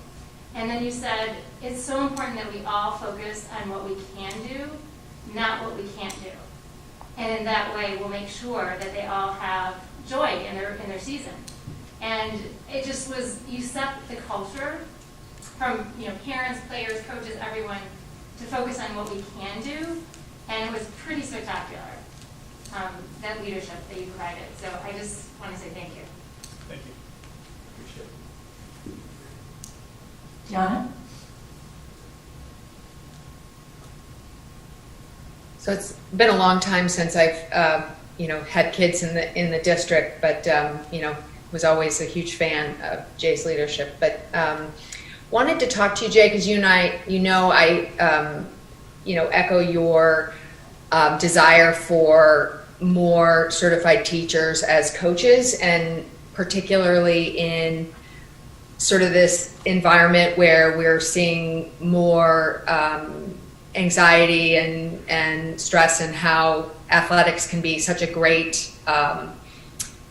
And then you said, it's so important that we all focus on what we can do, not what we can't do. And in that way, we'll make sure that they all have joy in their season. And it just was, you set the culture from parents, players, coaches, everyone, to focus on what we can do. And it was pretty spectacular, that leadership that you provided. So I just want to say thank you. Thank you. Appreciate it. Gianna? So it's been a long time since I've had kids in the district, but was always a huge fan of Jay's leadership. But wanted to talk to you, Jay, because you and I echo your desire for more certified teachers as coaches, and particularly in sort of this environment where we're seeing more anxiety and stress, and how athletics can be such a great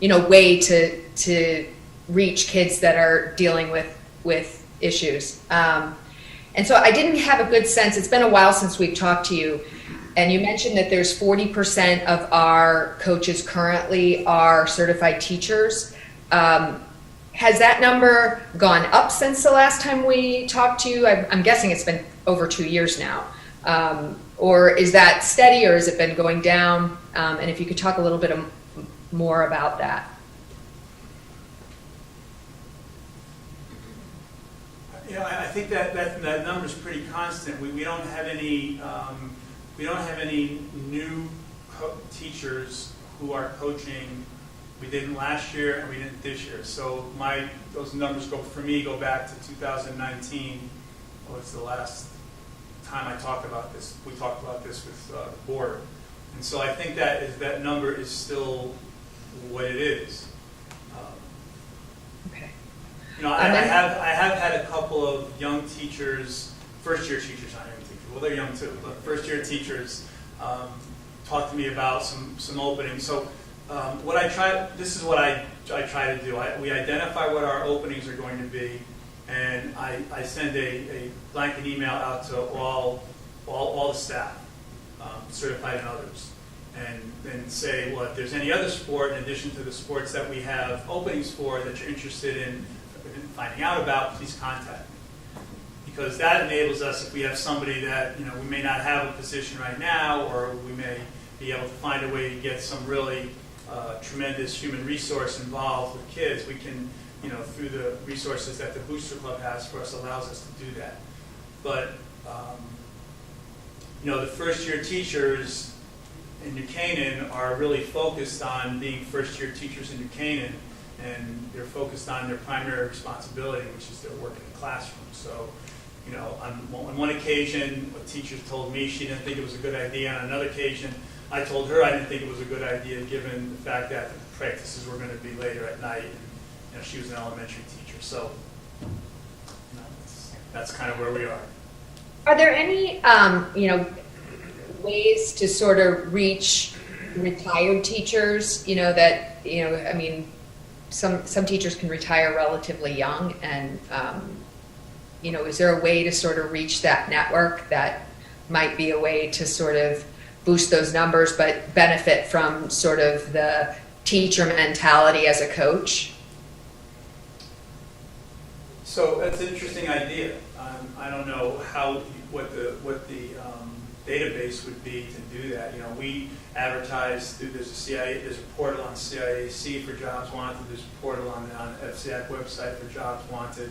way to reach kids that are dealing with issues. And so I didn't have a good sense. It's been a while since we've talked to you, and you mentioned that there's 40% of our coaches currently are certified teachers. Has that number gone up since the last time we talked to you? I'm guessing it's been over 2 years now. Or is that steady, or has it been going down? And if you could talk a little bit more about that. I think that number is pretty constant. We don't have any we don't have any new teachers who are coaching. We didn't last year and we didn't this year. So those numbers go back to 2019. Well, it's the last time I talked about this. We talked about this with the board. And so I think that number is still what it is. Okay. I have had a couple of young teachers, first-year teachers, not young teachers. Well, they're young too, but first-year teachers talk to me about some openings. So this is what I try to do. We identify what our openings are going to be, and I send a blanket email out to all the staff, certified and others, and then say, well, if there's any other sport in addition to the sports that we have openings for that you're interested in finding out about, please contact me. Because that enables us, if we have somebody that, we may not have a position right now, or we may be able to find a way to get some really tremendous human resource involved with kids, we can, through the resources that the Booster Club has for us, allows us to do that. But, the first-year teachers in New Canaan are really focused on being first-year teachers in New Canaan, and they're focused on their primary responsibility, which is their work in the classroom. So, on one occasion, a teacher told me she didn't think it was a good idea. On another occasion, I told her I didn't think it was a good idea, given the fact that the practices were going to be later at night, and she was an elementary teacher. So, that's kind of where we are. Are there any, ways to sort of reach retired teachers? Some teachers can retire relatively young, and is there a way to sort of reach that network that might be a way to sort of boost those numbers, but benefit from sort of the teacher mentality as a coach? So that's an interesting idea. I don't know what the database would be to do that. We advertise through there's a portal on CIAC for Jobs Wanted. There's a portal on FCAC website for Jobs Wanted.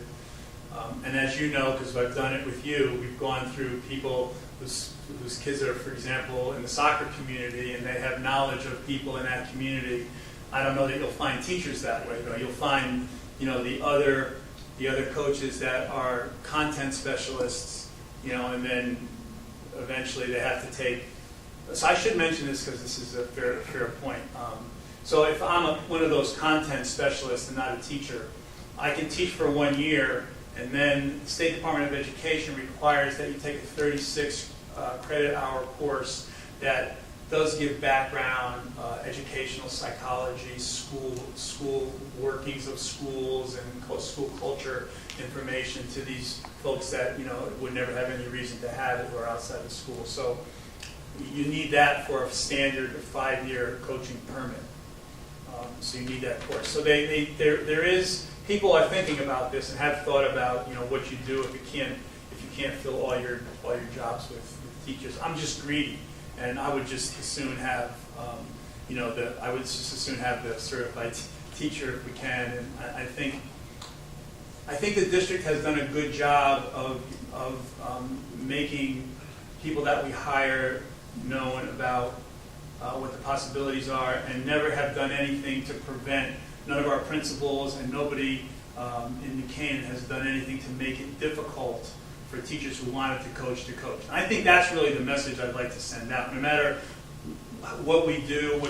And as you know, because I've done it with you, we've gone through people whose kids are, for example, in the soccer community, and they have knowledge of people in that community. I don't know that you'll find teachers that way, though. You'll find, the other coaches that are content specialists, and then eventually they have to take. So I should mention this because this is a fair point. So if I'm one of those content specialists and not a teacher, I can teach for 1 year, and then the State Department of Education requires that you take a 36 credit hour course that does give background, educational psychology, school workings of schools, and school culture information to these folks that would never have any reason to have it or outside of school. So you need that for a standard 5-year coaching permit. So you need that course. So there is people are thinking about this and have thought about what you do if you can't fill all your jobs with teachers. I'm just greedy, and I would just as soon have the certified teacher if we can. And I think the district has done a good job of making people that we hire known about what the possibilities are, and never have done anything to prevent. None of our principals and nobody in New Canaan has done anything to make it difficult for teachers who wanted to coach. And I think that's really the message I'd like to send out. No matter what we do,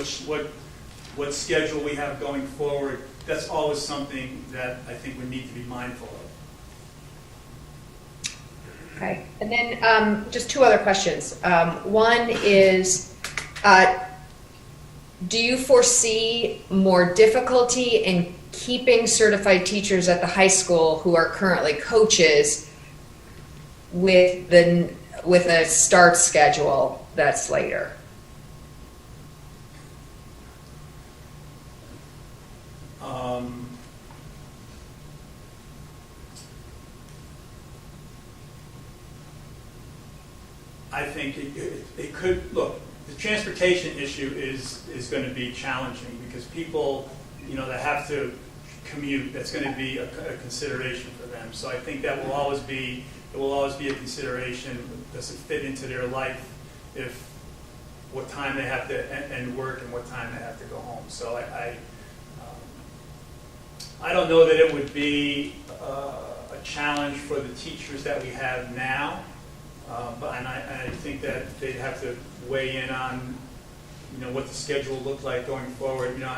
what schedule we have going forward, that's always something that I think we need to be mindful of. Okay, and then just 2 other questions. One is, do you foresee more difficulty in keeping certified teachers at the high school who are currently coaches with a start schedule that's later? I think it could, look, the transportation issue is going to be challenging because people, that have to commute, that's going to be a consideration for them. So I think that will always be a consideration. Does it fit into their life? if what time they have to end work and what time they have to go home. So I don't know that it would be a challenge for the teachers that we have now, but I think that they'd have to weigh in on, you know, what the schedule will look like going forward. You know,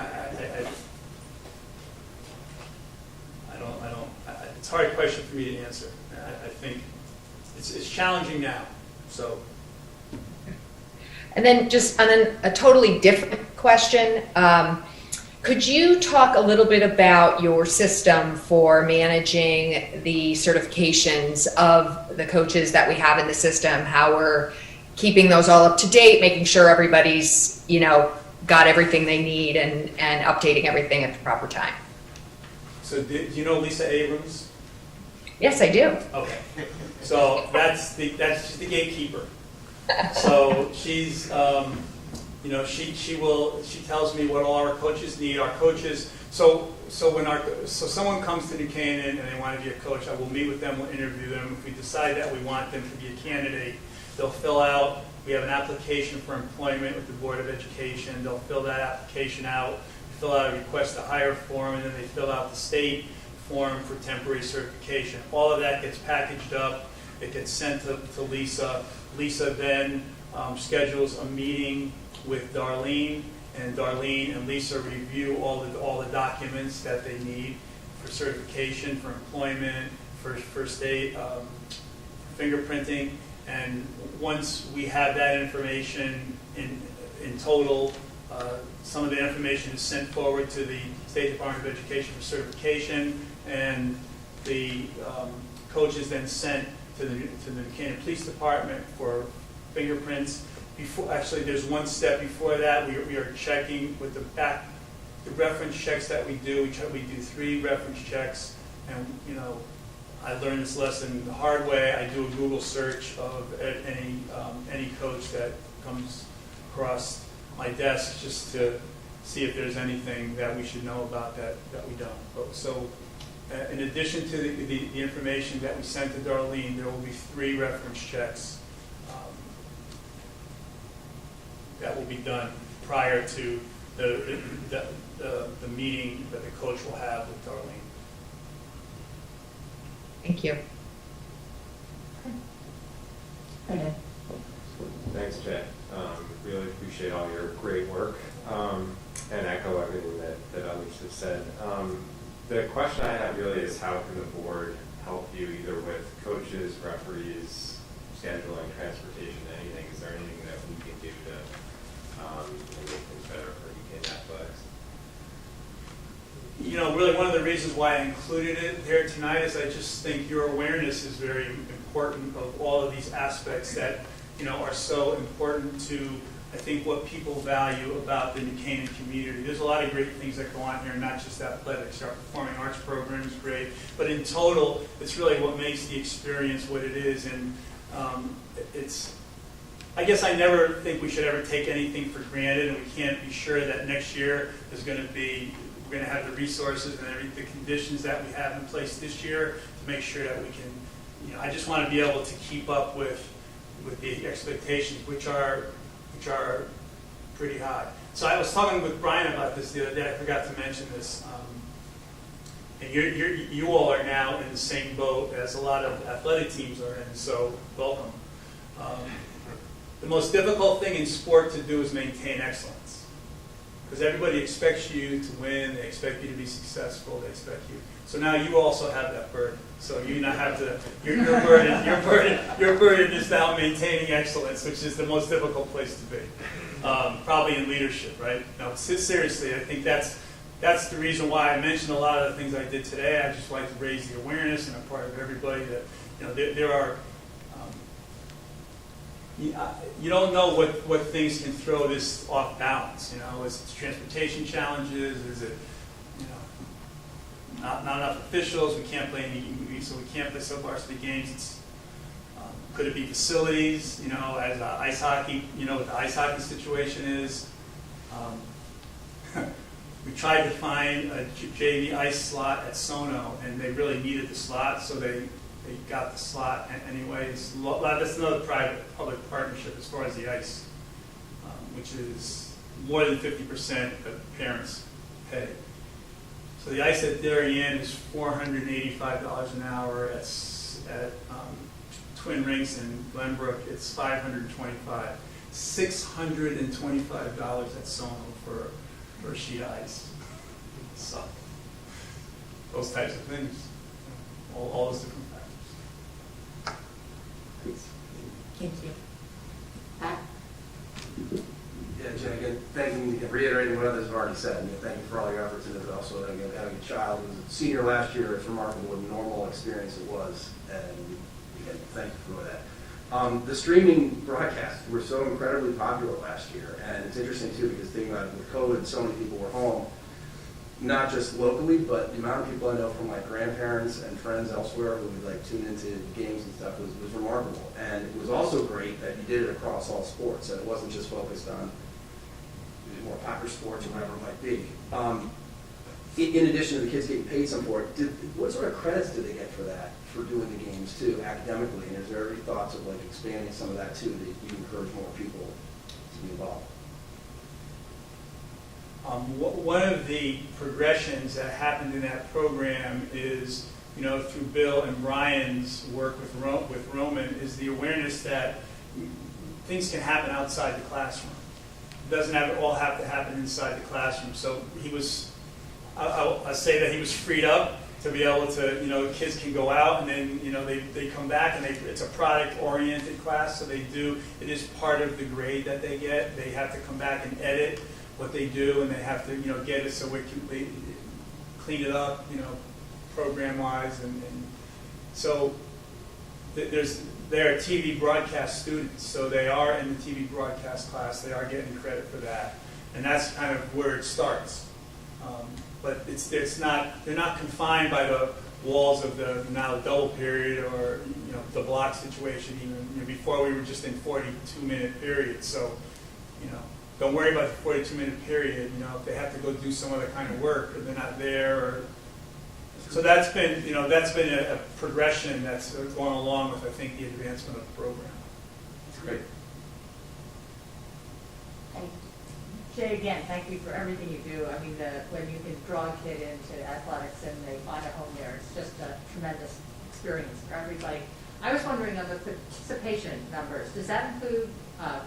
it's a hard question for me to answer. I think it's challenging now. So. And then just on a totally different question, could you talk a little bit about your system for managing the certifications of the coaches that we have in the system, how we're keeping those all up to date, making sure everybody's, you know, got everything they need and updating everything at the proper time? So do you know Lisa Abrams? Yes, I do. Okay. So that's just the gatekeeper. So she's, you know, she tells me what all our coaches need. Our coaches. So someone comes to New Canaan and they want to be a coach, I will meet with them, we'll interview them. If we decide that we want them to be a candidate, they'll fill out. We have an application for employment with the Board of Education. They'll fill that application out, fill out a request to hire form, and then they fill out the state form for temporary certification. All of that gets packaged up. It gets sent to Lisa. Lisa then schedules a meeting with Darlene, and Darlene and Lisa review all the documents that they need for certification, for employment, for state fingerprinting. And once we have that information in total, some of the information is sent forward to the State Department of Education for certification, and the coach is then sent to the Canaan Police Department for fingerprints. Actually, there's one step before that. We are checking with the reference checks that we do. We do 3 reference checks, and you know, I learned this lesson the hard way. I do a Google search of any coach that comes across my desk just to see if there's anything that we should know about that we don't. So in addition to the information that we sent to Darlene, there will be 3 reference checks that will be done prior to the meeting that the coach will have with Darlene. Thank you. Brendan. Thanks, Jay. Really appreciate all your great work, and echo everything that others have said. The question I have really is, how can the board help you either with coaches, referees, scheduling, transportation, anything? Is there anything that we can do to make things better for UK athletics? You know, really one of the reasons why I included it here tonight is I just think your awareness is very important of all of these aspects that, you know, are so important to, I think, what people value about the New Canaan community. There's a lot of great things that go on here, not just athletics. Our performing arts program is great, but in total, it's really what makes the experience what it is. And I guess I never think we should ever take anything for granted, and we can't be sure that next year is going to be, we're going to have the resources and the conditions that we have in place this year to make sure that we can, you know, I just want to be able to keep up with the expectations, which are pretty high. So I was talking with Brian about this the other day. I forgot to mention this. And you all are now in the same boat as a lot of athletic teams are in, so welcome. The most difficult thing in sport to do is maintain excellence. Because everybody expects you to win, they expect you to be successful, they expect you. So now you also have that burden. So you now have to, your burden is now maintaining excellence, which is the most difficult place to be. Probably in leadership, right? No, seriously, I think that's the reason why I mentioned a lot of the things I did today. I just like to raise the awareness and a part of everybody that, you know, there are, you don't know what things can throw this off balance. You know, is it transportation challenges? Is it, you know, not enough officials? We can't play so we can't play sub-varsity games. Could it be facilities? You know, as ice hockey, you know what the ice hockey situation is. We tried to find a JV ice slot at Sono, and they really needed the slot, so they got the slot anyway. That's another private-public partnership scholarship as far as the ice, which is more than 50% that parents pay. So the ice at Darien is $485 an hour. At Twin Rinks in Glenbrook, it's $525. $625 at Sono for sheet ice. So those types of things, all those different factors. Thank you. Pat? Yeah, Jen, again, thanking, reiterating what others have already said. Thank you for all your efforts, and also, again, having a child who was a senior last year, it's remarkable what a normal experience it was, and again, thank you for that. The streaming broadcasts were so incredibly popular last year, and it's interesting too because thinking about it, with COVID, so many people were home, not just locally, but the amount of people I know from my grandparents and friends elsewhere who would like tune into games and stuff was remarkable. And it was also great that you did it across all sports, and it wasn't just focused on more popular sports or whatever it might be. In addition to the kids getting paid some for it, what sort of credits did they get for that, for doing the games too, academically? And is there any thoughts of like expanding some of that too, that you encourage more people to be involved? One of the progressions that happened in that program is, through Bill and Brian's work with Roman, is the awareness that things can happen outside the classroom. It doesn't all have to happen inside the classroom. So he was, I say that he was freed up to be able to, the kids can go out and then, they come back and it's a product-oriented class, so it is part of the grade that they get. They have to come back and edit what they do, and they have to, get it so we can clean it up, program-wise, and so they're TV broadcast students, so they are in the TV broadcast class. They are getting credit for that, and that's kind of where it starts. But they're not confined by the walls of the now double period or the block situation. Even before we were just in 42-minute periods, so don't worry about the 42-minute period. If they have to go do some other kind of work or they're not there, so that's been a progression that's gone along with, I think, the advancement of the program. That's great. Jay, again, thank you for everything you do. I mean, when you can draw a kid into athletics and they find a home there, it's just a tremendous experience for everybody. I was wondering on the participation numbers, does that include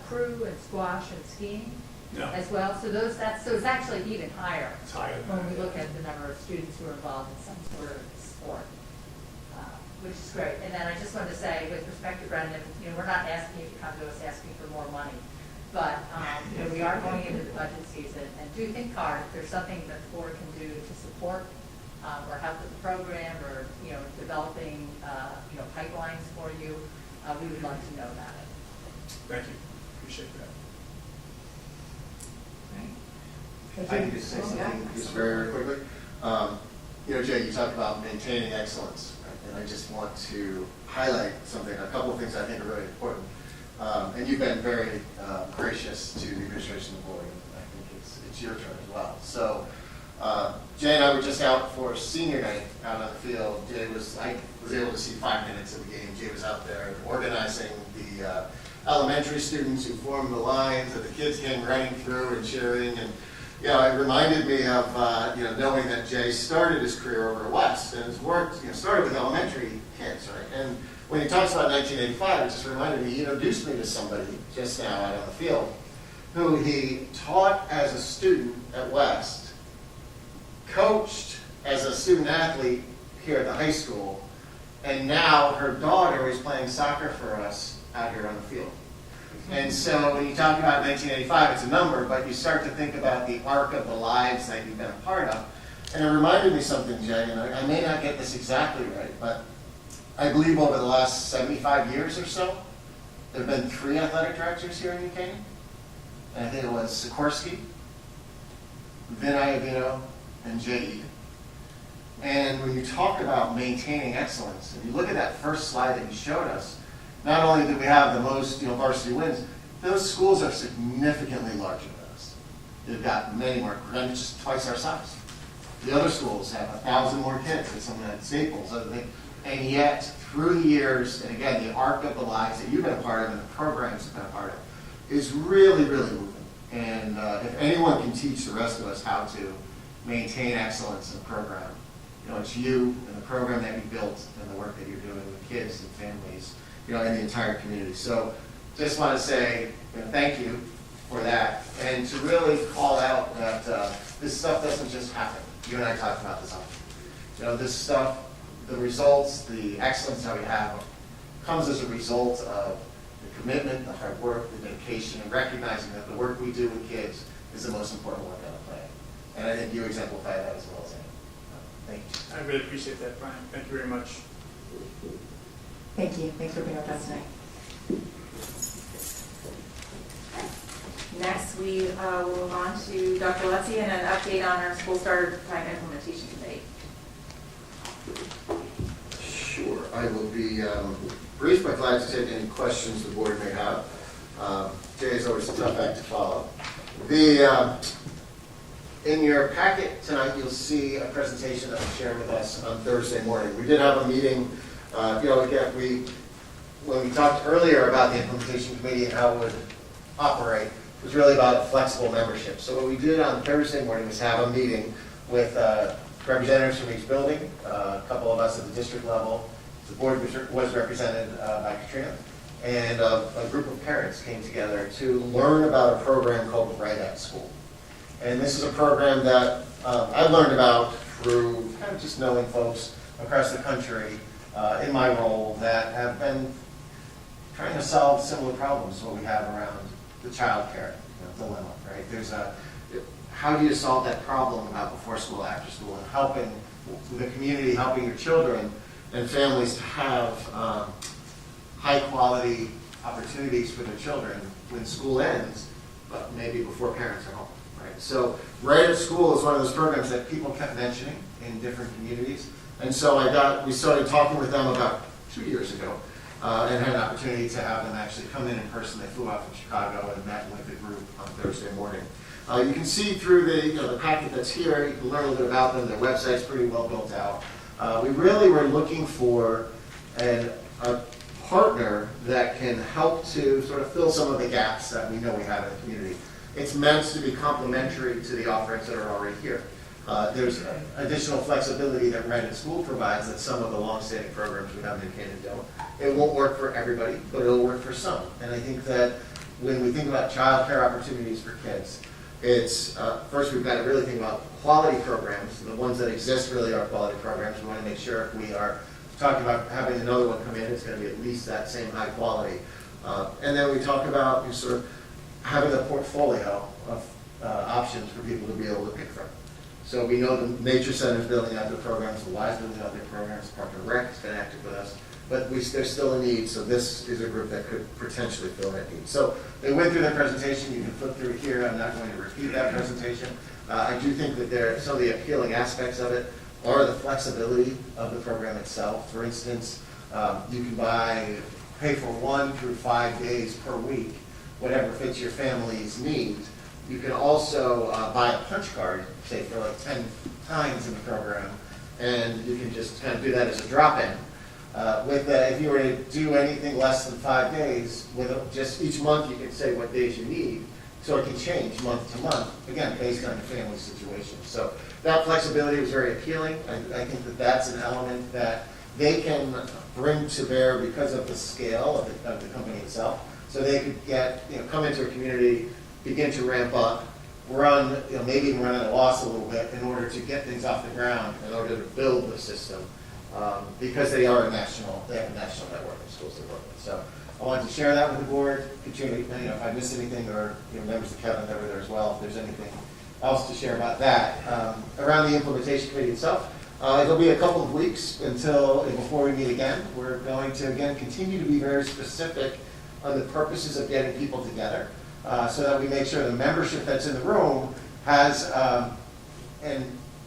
crew and squash and skiing? No. As well? So so it's actually even higher. It's higher than when that, we look at the number of students who are involved in some sort of sport, which is great. And then I just wanted to say, with respect to Brendan, we're not asking you to come to us asking for more money, but we are going into the budget season, and do think hard if there's something that the board can do to support or help with the program, or developing pipelines for you. We would love to know about it. Thank you. Appreciate that. I can just say something just very, very quickly. Jay, you talked about maintaining excellence, right? And I just want to highlight a couple of things I think are really important. And you've been very gracious to the administration of the board, and I think it's your turn as well. So Jay and I were just out for senior night out on the field. I was able to see 5 minutes of the game. Jay was out there organizing the elementary students who formed the lines, and the kids came running through and cheering. And it reminded me of knowing that Jay started his career over at West and his work started with elementary kids, right? And when he talks about 1985, it just reminded me, he introduced me to somebody just now out on the field who he taught as a student at West, coached as a student athlete here at the high school, and now her daughter is playing soccer for us out here on the field. And so when you talk about 1985, it's a number, but you start to think about the arc of the lives that you've been a part of. And it reminded me something, Jay, and I may not get this exactly right, but I believe over the last 75 years or so, there have been 3 athletic directors here in New Canaan. And I think it was Sikorsky, Vin Iovino, and Jay Egan. And when you talk about maintaining excellence, and you look at that first slide that you showed us, not only do we have the most varsity wins, those schools are significantly larger than us. They've got many more, just twice our size. The other schools have 1,000 more kids than some at Staples, other things, and yet through the years, and again, the arc of the lives that you've been a part of and the programs you've been a part of, is really, really moving. And if anyone can teach the rest of us how to maintain excellence in the program, it's you and the program that you built and the work that you're doing with kids and families, and the entire community. So just want to say thank you for that, and to really call out that this stuff doesn't just happen. You and I talked about this often. This stuff, the results, the excellence that we have comes as a result of the commitment, the hard work, the dedication, and recognizing that the work we do with kids is the most important work on the planet. And I think you exemplify that as well as anyone. Thank you. I really appreciate that, Brian. Thank you very much. Thank you. Thanks for being with us tonight. Next, we will move on to Dr. Lutzy and an update on our school start time implementation committee. Sure. I will be brief, but glad to take any questions the board may have. Jay is always a tough act to follow. In your packet tonight, you'll see a presentation that was shared with us on Thursday morning. We did have a meeting. Again, when we talked earlier about the implementation committee and how it would operate, it was really about a flexible membership. So what we did on Thursday morning was have a meeting with representatives from each building, a couple of us at the district level. The board was represented by Katrina, and a group of parents came together to learn about a program called Right at School. And this is a program that I've learned about through kind of just knowing folks across the country in my role that have been trying to solve similar problems to what we have around the child care dilemma, right? How do you solve that problem about before school, after school, and helping the community, helping your children and families to have high quality opportunities for their children when school ends, but maybe before parents are home, right? So Right at School is one of those programs that people kept mentioning in different communities. And so we started talking with them about 2 years ago and had an opportunity to have them actually come in person. They flew out from Chicago and met with the group on Thursday morning. You can see through the packet that's here, you can learn a little bit about them. Their website's pretty well built out. We really were looking for a partner that can help to sort of fill some of the gaps that we know we have in the community. It's meant to be complementary to the offerings that are already here. There's additional flexibility that Right at School provides that some of the longstanding programs we have in Canaan don't. It won't work for everybody, but it'll work for some. And I think that when we think about child care opportunities for kids, it's first we've got to really think about quality programs. The ones that exist really are quality programs. We want to make sure if we are talking about having another one come in, it's going to be at least that same high quality. And then we talk about sort of having a portfolio of options for people to be able to pick from. So we know the Nature Center's building out their programs, the Y's building out their programs, Park and Rec has been active with us, but there's still a need, so this is a group that could potentially fill that need. So they went through their presentation, you can flip through here, I'm not going to repeat that presentation. I do think that some of the appealing aspects of it are the flexibility of the program itself. For instance, you can pay for 1 through 5 days per week, whatever fits your family's needs. You can also buy a punch card, say for like 10 times in the program, and you can just kind of do that as a drop-in. If you were to do anything less than 5 days, just each month you can say what days you need, so it can change month to month, again, based on your family situation. So that flexibility was very appealing. I think that that's an element that they can bring to bear because of the scale of the company itself. So they could come into a community, begin to ramp up, maybe even run at a loss a little bit in order to get things off the ground, in order to build the system, because they have a national network of schools they work with. So I wanted to share that with the board. Katrina, if I missed anything, or members of Kevin that were there as well, if there's anything else to share about that. Around the implementation committee itself, it'll be a couple of weeks before we meet again. We're going to, again, continue to be very specific on the purposes of getting people together, so that we make sure the membership that's in the room has an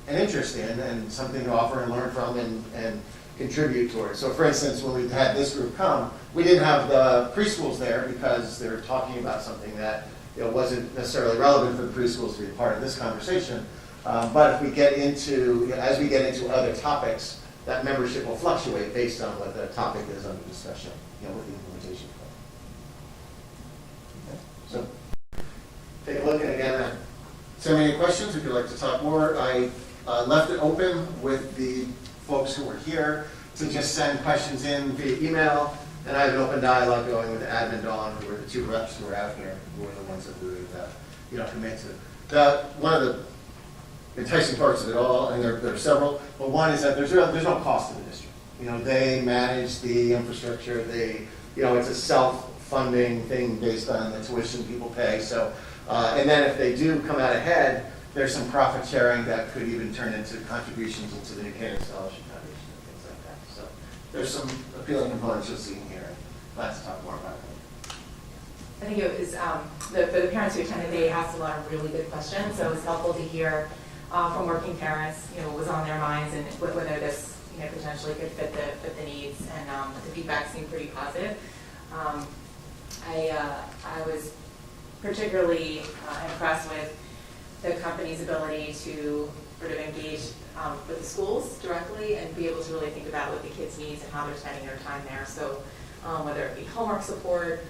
interest in and something to offer and learn from and contribute towards. So for instance, when we had this group come, we didn't have the preschools there because they were talking about something that wasn't necessarily relevant for the preschools to be part of this conversation. But if we get into, as we get into other topics that membership will fluctuate based on what the topic is under discussion, with the implementation plan. Okay. So take a look, and again, send me any questions if you'd like to talk more. I left it open with the folks who were here to just send questions in via email, and I have an open dialogue going with Admin Dawn, who were the two reps who were out here, who were the ones that we would commit to. One of the enticing parts of it all, and there are several, but one is that there's no cost to the district. They manage the infrastructure. It's a self-funding thing based on the tuition people pay. So, and then if they do come out ahead, there's some profit sharing that could even turn into contributions into the New Canaan Scholarship Foundation and things like that. So there's some appealing components you'll see in here. Glad to talk more about it. I think it was, for the parents who attended, they asked a lot of really good questions, so it was helpful to hear from working parents, what was on their minds and whether this, potentially could fit the needs, and the feedback seemed pretty positive. I was particularly impressed with the company's ability to sort of engage with the schools directly and be able to really think about what the kids' needs and how they're spending their time there. So whether it be homework support,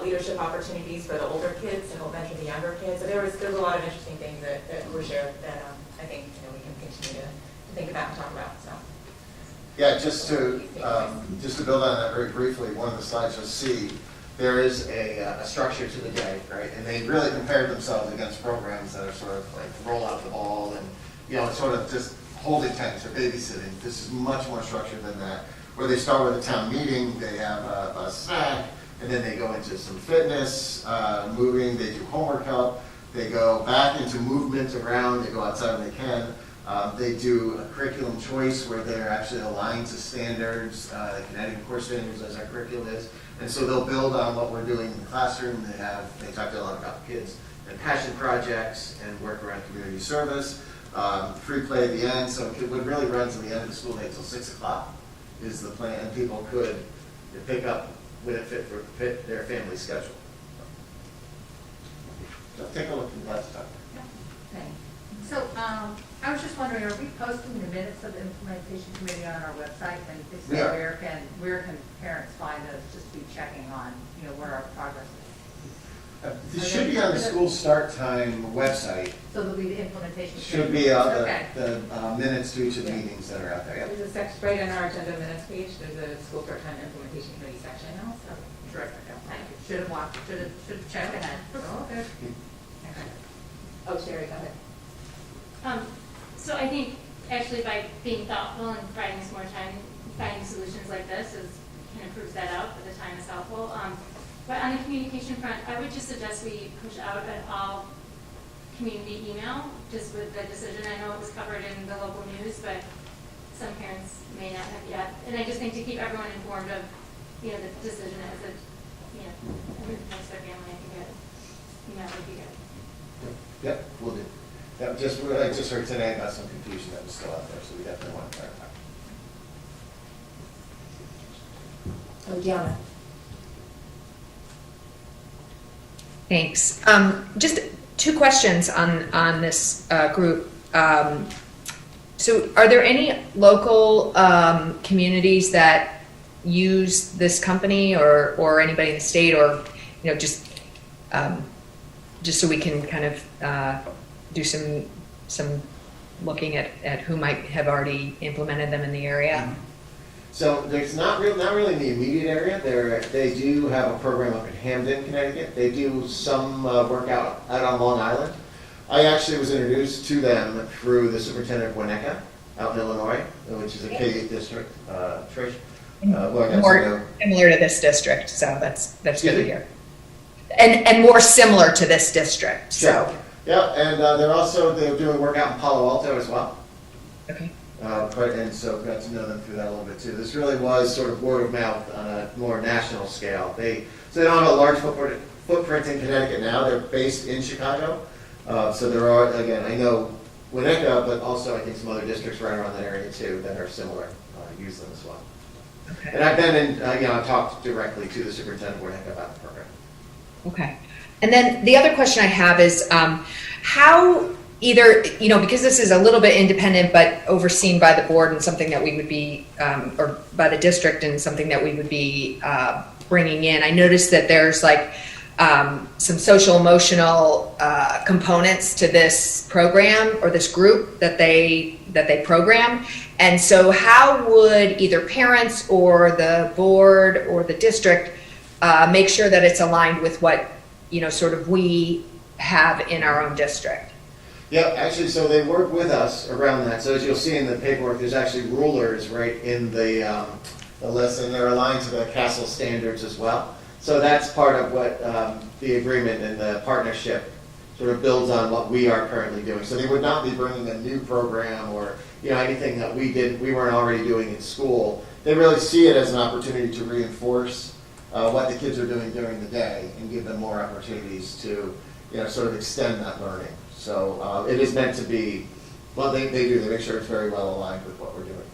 leadership opportunities for the older kids to help mentor the younger kids. So there's a lot of interesting things that were shared that I think we can continue to think about and talk about. So. Yeah, just to build on that very briefly, one of the slides you'll see, there is a structure to the day, right? And they really compared themselves against programs that are sort of like roll out the ball and, it's sort of just holding tanks or babysitting. This is much more structured than that, where they start with a town meeting, they have a snack, and then they go into some fitness, moving, they do homework help, they go back into movement around, they go outside when they can. They do a curriculum choice where they're actually aligned to standards, the Connecticut core standards as our curriculum is. And so they'll build on what we're doing in the classroom. They talked a lot about kids and passion projects and work around community service, free play at the end. So it really runs to the end of the school day until 6 o'clock is the plan. And people could pick up when it fit their family schedule. So take a look at the last time. Okay. So I was just wondering, are we posting the minutes of the implementation committee on our website? And if so, where can parents find those, just to be checking on, where our progress is? This should be on the school start time website. So there'll be the implementation committee. Should be the minutes to each of the meetings that are out there. There's a section right on our agenda minutes page. There's a school start time implementation committee section also. Terrific. Thank you. Should have checked ahead. Oh, good. Oh, Sherry, go ahead. So I think actually by being thoughtful and providing us more time, finding solutions like this can improve that out, but the time is helpful. But on the communication front, I would just suggest we push out an all community email just with the decision. I know it was covered in the local news, but some parents may not have yet. And I just think to keep everyone informed of, the decision as everyone knows their family, I think email would be good. Yep, we'll do. I just heard today about some confusion that was still out there, so we definitely want to clarify. Oh, Deanna. Thanks. Just two questions on this group. So are there any local communities that use this company or anybody in the state, or just so we can kind of do some looking at who might have already implemented them in the area? So there's not really in the immediate area. They do have a program up in Hamden, Connecticut. They do some work out on Long Island. I actually was introduced to them through the superintendent of Winnetka out in Illinois, which is a K-8 district. Trish? More similar to this district, so that's good to hear. And more similar to this district. Sure. So. Yeah, and they're doing work out in Palo Alto as well. Okay. And so got to know them through that a little bit too. This really was sort of word of mouth on a more national scale. They don't have a large footprint in Connecticut now. They're based in Chicago. So there are, again, I know Winnetka, but also I think some other districts right around that area too that are similar, use them as well. Okay. And I've been in, I've talked directly to the superintendent of Winnetka about the program. Okay. And then the other question I have is how either, because this is a little bit independent but overseen by the board and something that we would be, or by the district and something that we would be bringing in. I noticed that there's like some social emotional components to this program or this group that they program. And so how would either parents or the board or the district make sure that it's aligned with what, sort of we have in our own district? Yeah, actually, so they work with us around that. So as you'll see in the paperwork, there's actually rulers right in the list, and they're aligned to the Castle standards as well. So that's part of what the agreement and the partnership sort of builds on what we are currently doing. So they would not be bringing a new program or anything that we weren't already doing in school. They really see it as an opportunity to reinforce what the kids are doing during the day and give them more opportunities to sort of extend that learning. So it is meant to be, well, they do. They make sure it's very well aligned with what we're doing.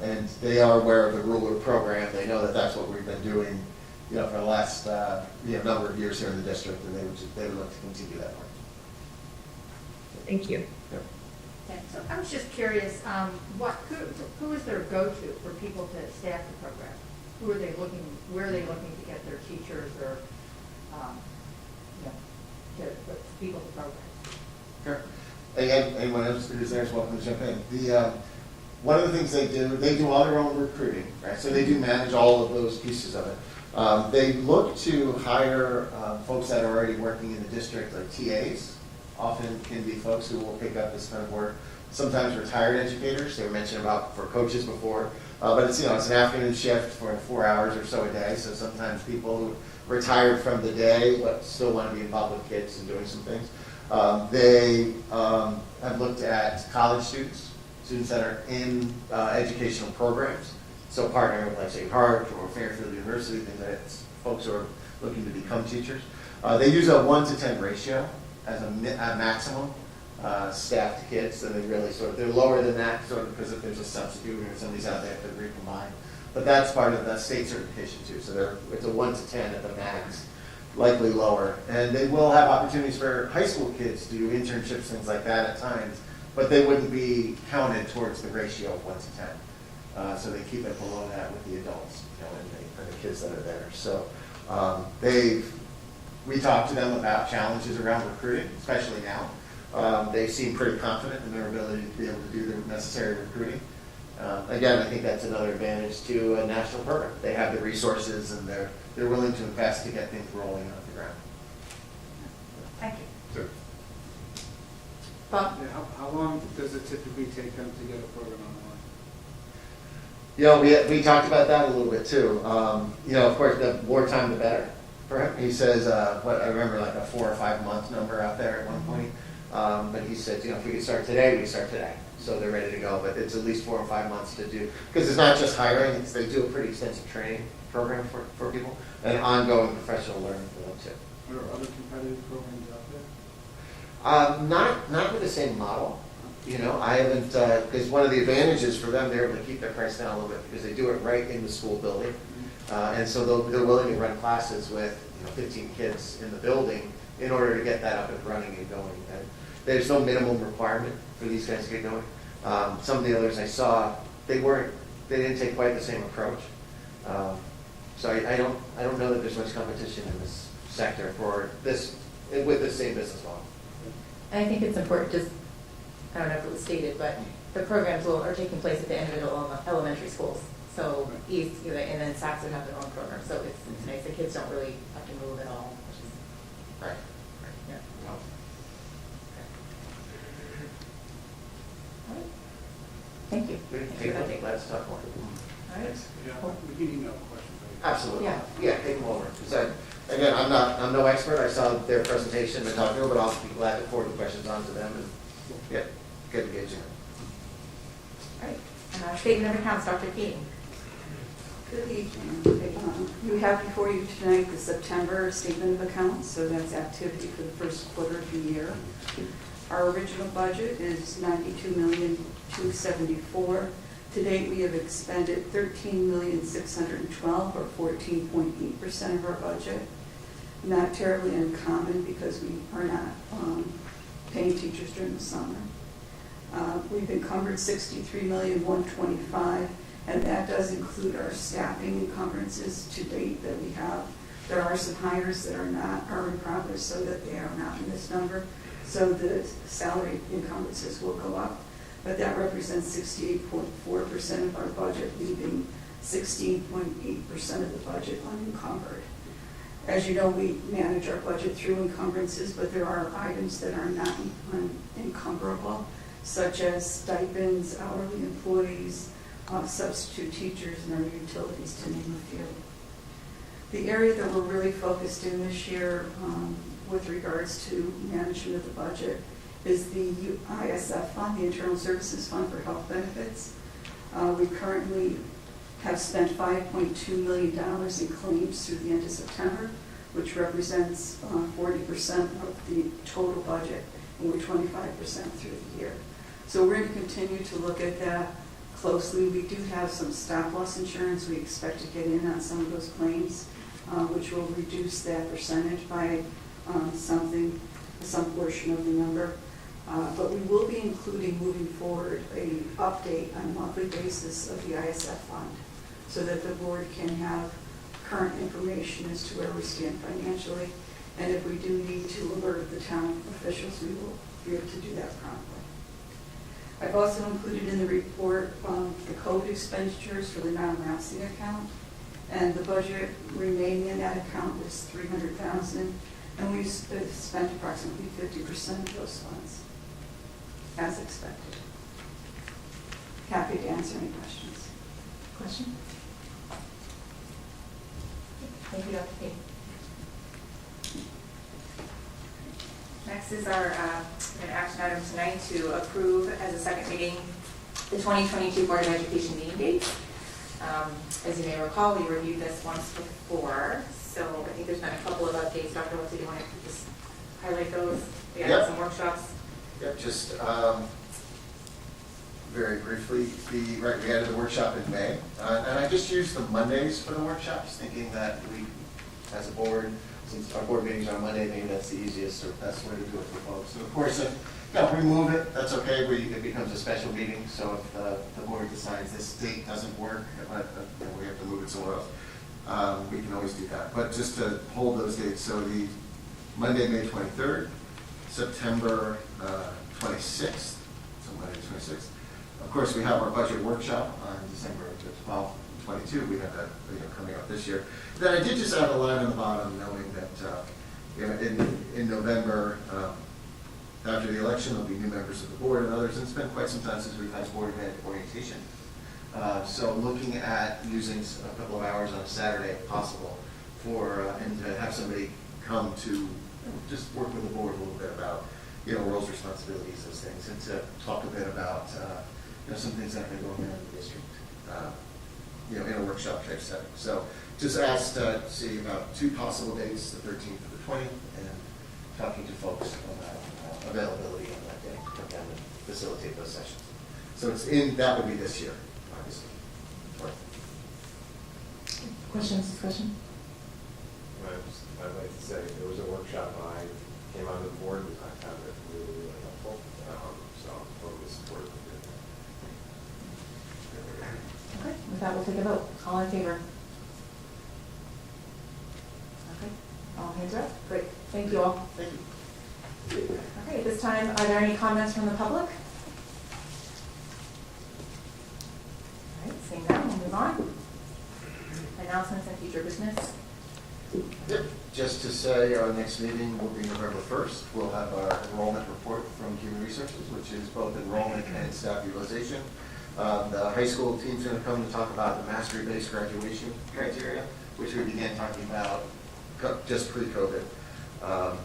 And they are aware of the ruler program. They know that that's what we've been doing for the last number of years here in the district, and they would look to continue that work. Thank you. Yep. Okay, so I was just curious, who is their go-to for people to staff the program? Where are they looking to get their teachers or, to put people to program? Sure. Anyone else who's there is welcome to jump in. One of the things they do all their own recruiting, right? So they do manage all of those pieces of it. They look to hire folks that are already working in the district, like TAs. Often can be folks who will pick up this kind of work. Sometimes retired educators. They were mentioned about for coaches before, but it's it's an afternoon shift for 4 hours or so a day. So sometimes people who retired from the day but still want to be involved with kids and doing some things. They have looked at college students that are in educational programs. So partnering with, like, say, Harvard or Fairfield University, things like that, folks who are looking to become teachers. They use a 1 to 10 ratio as a maximum staff to kids, and they really they're lower than that because if there's a substitute or somebody's out there, they have to recombine. But that's part of the state certification too. So it's a 1 to 10 at the max, likely lower. And they will have opportunities for high school kids to do internships, things like that at times, but they wouldn't be counted towards the ratio of 1 to 10. So they keep it below that with the adults, and the kids that are there. So we talk to them about challenges around recruiting, especially now. They seem pretty confident in their ability to be able to do the necessary recruiting. Again, I think that's another advantage to a national program. They have the resources and they're willing to invest to get things rolling off the ground. Thank you. Sure. Bob? Yeah, how long does it typically take them to get a program online? We talked about that a little bit too. Of course, the more time the better for him. He says, I remember like a 4 or 5 month number out there at one point. But he said, if we could start today, we can start today. So they're ready to go. But it's at least 4 or 5 months to do. Because it's not just hiring. They do a pretty extensive training program for people and ongoing professional learning for them too. Are there other competitive programs out there? Not with the same model. I haven't, because one of the advantages for them, they're able to keep their price down a little bit because they do it right in the school building. And so they're willing to run classes with 15 kids in the building in order to get that up and running and going. And there's no minimum requirement for these guys to get going. Some of the others I saw, they didn't take quite the same approach. So I don't know that there's much competition in this sector for this with the same business model. And I think it's important, just, I don't know if it was stated, but the programs are taking place at the individual elementary schools. So East, and then Saks would have their own program. So it's nice. The kids don't really have to move at all. Which is, Right. yeah. Well, All right. Thank you. Thanks for that take. Let's talk more. All right. Yeah, we can email questions. Absolutely. Yeah. Take them over. Again, I'm no expert. I saw their presentation and talked to them, but I'll be glad to forward the questions on to them and get engaging. All right. Statement of accounts, Dr. Keating. Good evening. You have before you tonight the September statement of accounts, so that's activity for the first quarter of the year. Our original budget is $92,274,000. To date, we have expended $13,612,000, or 14.8% of our budget. Not terribly uncommon because we are not paying teachers during the summer. We've encumbered $63,125,000, and that does include our staffing encumbrances to date that we have. There are some hires that are in progress, so that they are not in this number. So the salary encumbrances will go up, but that represents 68.4% of our budget, leaving 16.8% of the budget unencumbered. As you know, we manage our budget through encumbrances, but there are items that are not encumberable, such as stipends, hourly employees, substitute teachers, and our utilities, to name a few. The area that we're really focused in this year with regards to management of the budget is the ISF fund, the Internal Services Fund for Health Benefits. We currently have spent $5.2 million in claims through the end of September, which represents 40% of the total budget, and we're 25% through the year. So we're going to continue to look at that closely. We do have some stop loss insurance. We expect to get in on some of those claims, which will reduce that percentage by some portion of the number. But we will be including, moving forward, an update on a monthly basis of the ISF fund, so that the board can have current information as to where we stand financially. And if we do need to alert the town officials, we will be able to do that promptly. I've also included in the report the code expenditures for the non-lapsing account, and the budget remaining in that account was $300,000, and we've spent approximately 50% of those funds, as expected. Happy to answer any questions. Question? Thank you, Dr. King. Next is our action item tonight to approve as a second meeting the 2022 Board of Education meeting dates. As you may recall, we reviewed this once before, so I think there's been a couple of updates. Dr. Wilson, do you want to just highlight those? We had some workshops. Yep, just very briefly, we added the workshop in May, and I just used the Mondays for the workshops, thinking that we, as a board, since our board meetings are on Monday, maybe that's the easiest or best way to do it for folks. And of course, if remove it, that's okay. It becomes a special meeting. So if the board decides this date doesn't work, we have to move it somewhere else, we can always do that. But just to hold those dates, so the Monday, May 23rd, September 26th, so Monday 26th. Of course, we have our budget workshop on December 12th. 22, we have that coming up this year. Then I did just add a line on the bottom, knowing that in November, after the election, there'll be new members of the board and others, and it's been quite some time since we've had board event orientation. So looking at using a couple of hours on a Saturday, if possible, and to have somebody come to just work with the board a little bit about roles, responsibilities, those things, and to talk a bit about some things that have been going on in the district. In a workshop type setting. So just asked to see about two possible dates, the 13th or the 20th, and talking to folks about availability on that day to come down and facilitate those sessions. So that would be this year, obviously. Questions, discussion? I'd like to say there was a workshop I came on the board and I found it really, really helpful. So I'm totally supportive of it. Okay, with that, we'll take a vote. All in favor? Okay, all hands up. Great, thank you all. Thank you. Okay, at this time, are there any comments from the public? All right, seeing none, we'll move on. Announcements and future business. Yep. Just to say, our next meeting will be November 1st. We'll have our enrollment report from Human Resources, which is both enrollment and staff utilization. The high school team's going to come to talk about the mastery-based graduation criteria, which we began talking about just pre-COVID. And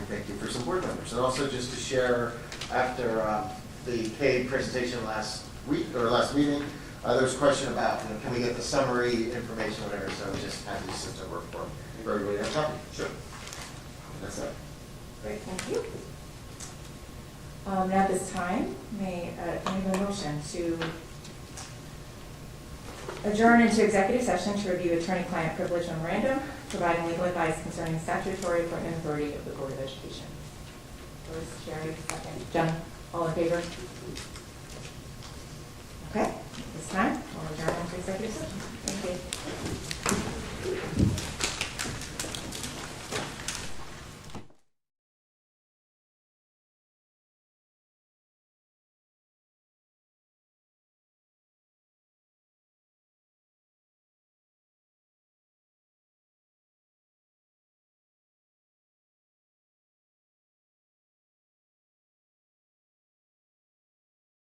thank you for some board members. And also just to share, after the paid presentation last week or last meeting, there was a question about, can we get the summary information, whatever. So we just had to send a work for everybody to have a copy. Sure. That's it. Great, thank you. Now at this time, may I have a motion to adjourn into executive session to review attorney-client privilege memorandum, providing legal advice concerning statutory appointment authority of the Board of Education. First, Sherry, second. Jen, all in favor? Okay, this time, we'll adjourn into executive session. Thank you.